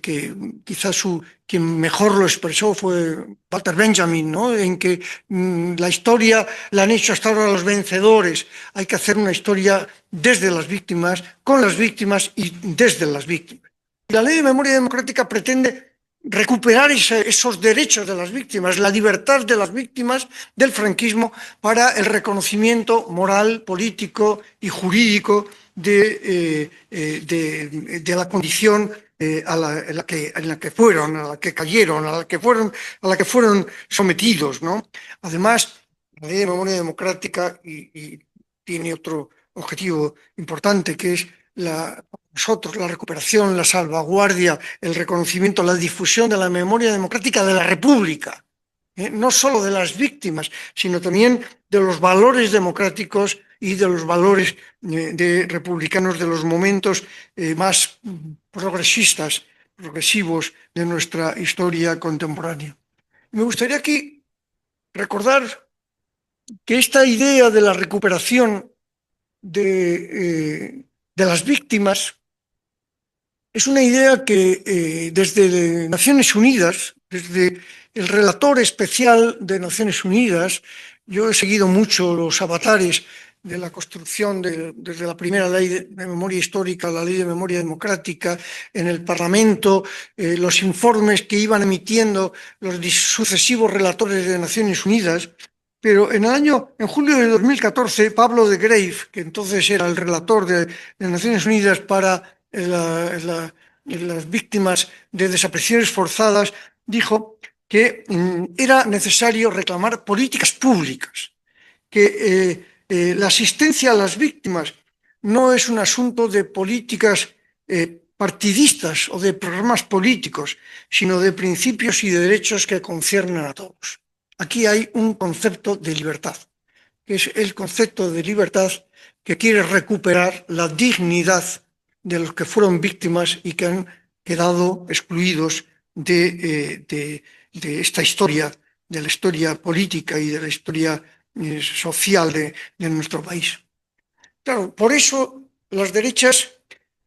que quizás quien mejor lo expresó fue Walter Benjamin, ¿no? En que la historia la han hecho hasta ahora los vencedores. Hay que hacer una historia desde las víctimas, con las víctimas y desde las víctimas. Y la Ley de Memoria Democrática pretende recuperar esos derechos de las víctimas, la libertad de las víctimas del franquismo para el reconocimiento moral, político y jurídico de la condición en la que fueron, a la que cayeron, a la que fueron sometidos, ¿no? Además, la Ley de Memoria Democrática y tiene otro objetivo importante, que es nosotros la recuperación, la salvaguardia, el reconocimiento, la difusión de la memoria democrática de la República, no solo de las víctimas, sino también de los valores democráticos y de los valores republicanos de los momentos más progresivos de nuestra historia contemporánea. Me gustaría aquí recordar que esta idea de la recuperación de las víctimas es una idea que desde Naciones Unidas, desde el relator especial de Naciones Unidas, yo he seguido mucho los avatares de la construcción desde la primera ley de memoria histórica, la ley de memoria democrática, en el Parlamento, los informes que iban emitiendo los sucesivos relatores de Naciones Unidas. Pero en julio de 2014, Pablo de Greiff, que entonces era el relator de Naciones Unidas para las víctimas de desapariciones forzadas, dijo que era necesario reclamar políticas públicas, que la asistencia a las víctimas no es un asunto de políticas partidistas o de programas políticos, sino de principios y de derechos que conciernen a todos. Aquí hay un concepto de libertad, que es el concepto de libertad que quiere recuperar la dignidad de los que fueron víctimas y que han quedado excluidos de esta historia, de la historia política y de la historia social de nuestro país. Claro, por eso las derechas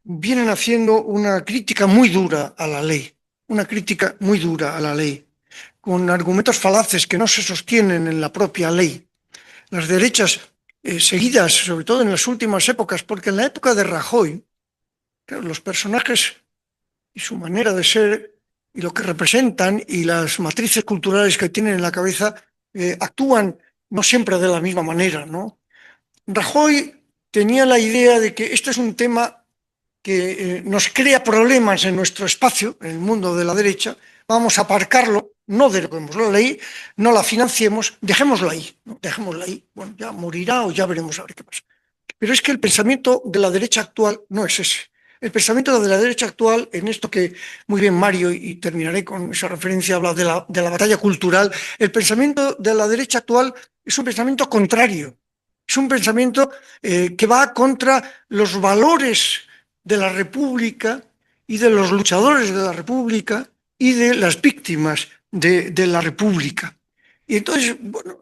vienen haciendo una crítica muy dura a la ley, una crítica muy dura a la ley, con argumentos falaces que no se sostienen en la propia ley. Las derechas seguidas, sobre todo en las últimas épocas, porque en la época de Rajoy, claro, los personajes y su manera de ser y lo que representan y las matrices culturales que tienen en la cabeza actúan no siempre de la misma manera, ¿no? Rajoy tenía la idea de que este es un tema que nos crea problemas en nuestro espacio, en el mundo de la derecha, vamos a aparcarlo, no deroguemos la ley, no la financiemos, dejémoslo ahí, ¿no? Dejémoslo ahí, bueno, ya morirá o ya veremos a ver qué pasa. Pero es que el pensamiento de la derecha actual no es ese. El pensamiento de la derecha actual, en esto que muy bien Mario, y terminaré con esa referencia, habla de la batalla cultural, el pensamiento de la derecha actual es un pensamiento contrario, es un pensamiento que va contra los valores de la República y de los luchadores de la República y de las víctimas de la República. Y entonces, bueno,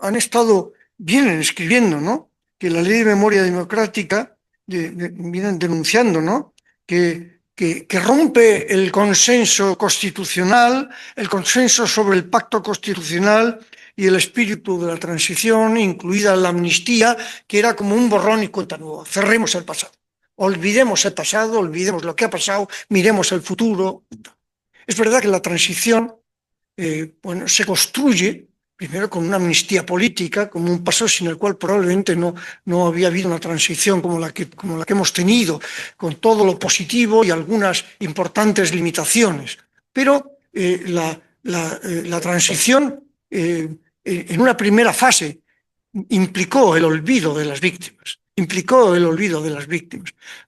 vienen escribiendo, ¿no?, que la Ley de Memoria Democrática, vienen denunciando, ¿no?, que rompe el consenso constitucional, el consenso sobre el pacto constitucional y el espíritu de la transición, incluida la amnistía, que era como un borrón y cuenta nueva. Cerremos el pasado. Olvidemos el pasado, olvidemos lo que ha pasado, miremos el futuro. Es verdad que la transición bueno, se construye primero con una amnistía política, como un paso sin el cual probablemente no había habido una transición como la que hemos tenido, con todo lo positivo y algunas importantes limitaciones. Pero la transición en una primera fase implicó el olvido de las víctimas,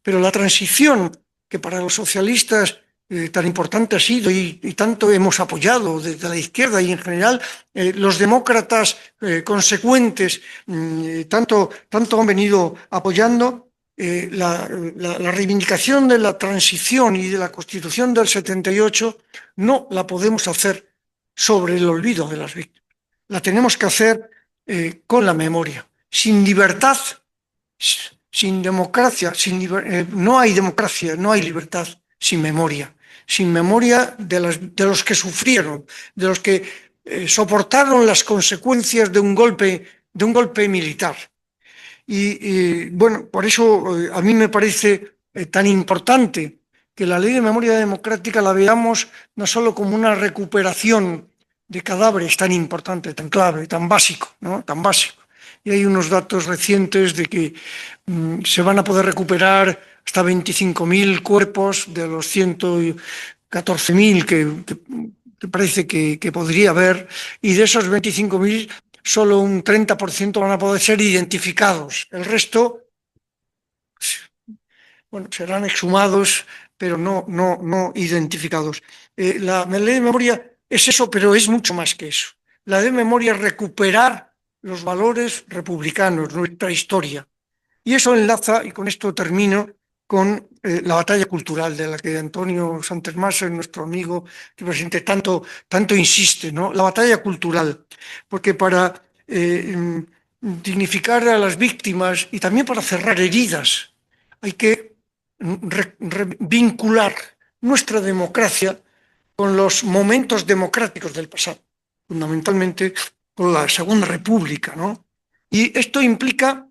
Pero la transición que para los socialistas tan importante ha sido y tanto hemos apoyado desde la izquierda y en general los demócratas consecuentes tanto han venido apoyando, la reivindicación de la transición y de la Constitución del 78 no la podemos hacer sobre el olvido de las víctimas. La tenemos que hacer con la memoria. Sin libertad, sin democracia, no hay democracia, no hay libertad sin memoria. Sin memoria de los que sufrieron, de los que soportaron las consecuencias de un golpe militar. Y bueno, por eso a mí me parece tan importante que la Ley de Memoria Democrática la veamos no solo como una recuperación de cadáveres tan importante, tan clave, tan básico, ¿no?, tan básico. Y hay unos datos recientes de que se van a poder recuperar hasta 25.000 cuerpos de los 114.000 que parece que podría haber, y de esos 25.000 solo un 30% van a poder ser identificados. El resto, bueno, serán exhumados, pero no identificados. La ley de memoria es eso, pero es mucho más que eso. La ley de memoria es recuperar los valores republicanos, nuestra historia. Y eso enlaza, y con esto termino, con la batalla cultural de la que Antonio Santesmasa, nuestro amigo que presidente, tanto insiste, ¿no? La batalla cultural, porque para dignificar a las víctimas y también para cerrar heridas hay que vincular nuestra democracia con los momentos democráticos del pasado, fundamentalmente con la Segunda República, ¿no? Y esto implica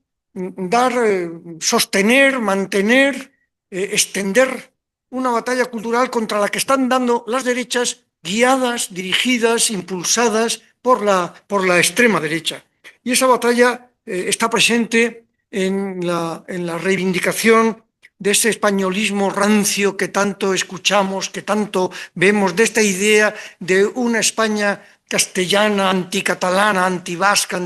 sostener, mantener, extender una batalla cultural contra la que están dando las derechas, guiadas, dirigidas, impulsadas por la extrema derecha. Y esa batalla está presente en la reivindicación de ese españolismo rancio que tanto escuchamos, que tanto vemos, de esta idea de una España castellana, anticatalana, antivasca,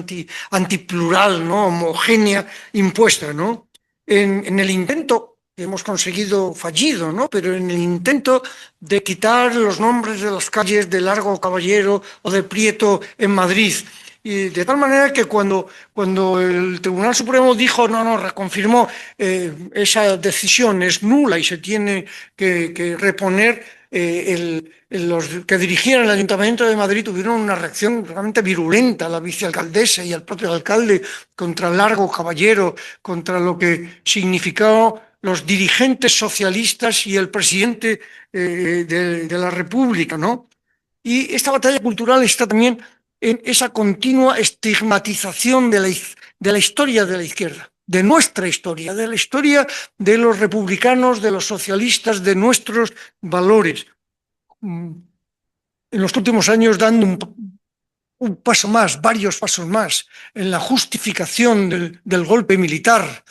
antiplural, ¿no? Homogénea, impuesta, ¿no? En el intento que hemos conseguido fallido, ¿no? Pero en el intento de quitar los nombres de las calles de Largo Caballero o de Prieto en Madrid. Y de tal manera que cuando el Tribunal Supremo dijo, no, reconfirmó, esa decisión es nula y se tiene que reponer, los que dirigían el Ayuntamiento de Madrid tuvieron una reacción realmente virulenta, la vicealcaldesa y el propio alcalde, contra Largo Caballero, contra lo que significó los dirigentes socialistas y el presidente de la República, ¿no? Y esta batalla cultural está también en esa continua estigmatización de la historia de la izquierda, de nuestra historia, de la historia de los republicanos, de los socialistas, de nuestros valores. En los últimos años dando un paso más, varios pasos más, en la justificación del golpe militar.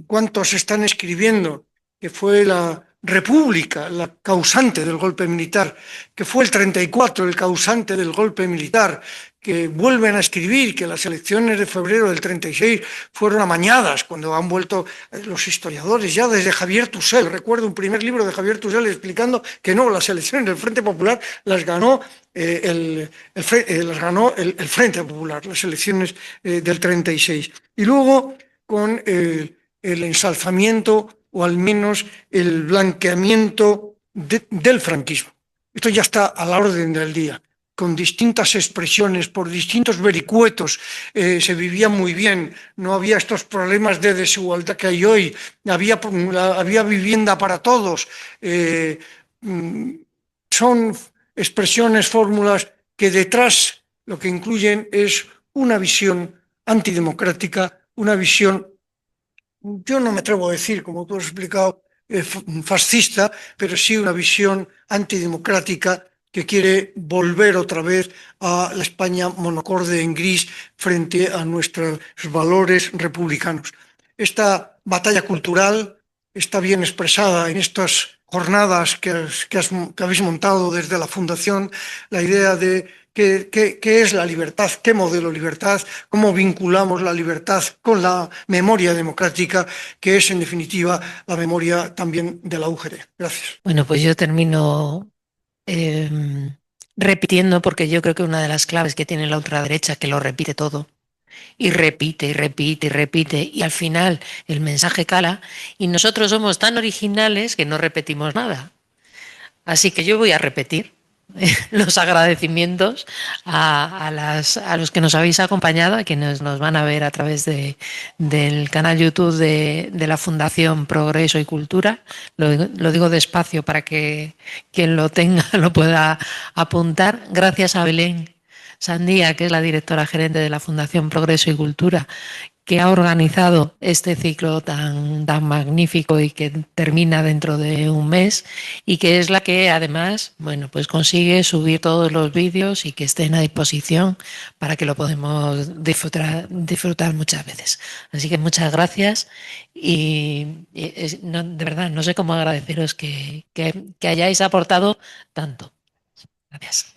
¿Cuántos están escribiendo que fue la República la causante del golpe militar, que fue el 34 el causante del golpe militar, que vuelven a escribir que las elecciones de febrero del 36 fueron amañadas, cuando han vuelto los historiadores, ya desde Javier Tussell? Recuerdo un primer libro de Javier Tussell explicando que no, las elecciones del Frente Popular las ganó el Frente Popular, las elecciones del 36. Y luego con el ensalzamiento o al menos el blanqueamiento del franquismo. Esto ya está a la orden del día, con distintas expresiones, por distintos vericuetos. Se vivía muy bien, no había estos problemas de desigualdad que hay hoy, había vivienda para todos. Son expresiones, fórmulas que detrás lo que incluyen es una visión antidemocrática, una visión, yo no me atrevo a decir, como tú has explicado, fascista, pero sí una visión antidemocrática que quiere volver otra vez a la España monocorde en gris frente a nuestros valores republicanos. Esta batalla cultural está bien expresada en estas jornadas que habéis montado desde la Fundación, la idea de qué es la libertad, qué modelo de libertad, cómo vinculamos la libertad con la memoria democrática, que es en definitiva la memoria también de la UGT. Gracias. Bueno, pues yo termino repitiendo, porque yo creo que una de las claves que tiene la ultraderecha, que lo repite todo, y repite, y repite, y repite, y al final el mensaje cala, y nosotros somos tan originales que no repetimos nada. Así que yo voy a repetir los agradecimientos a los que nos habéis acompañado, a quienes nos van a ver a través del canal YouTube de la Fundación Progreso y Cultura. Lo digo despacio para que quien lo tenga lo pueda apuntar. Gracias a Belén Sandía, que es la directora gerente de la Fundación Progreso y Cultura, que ha organizado este ciclo tan magnífico y que termina dentro de un mes, y que es la que además, bueno, pues consigue subir todos los vídeos y que estén a disposición para que lo podamos disfrutar muchas veces. Así que muchas gracias y de verdad no sé cómo agradeceros que hayáis aportado tanto. Gracias.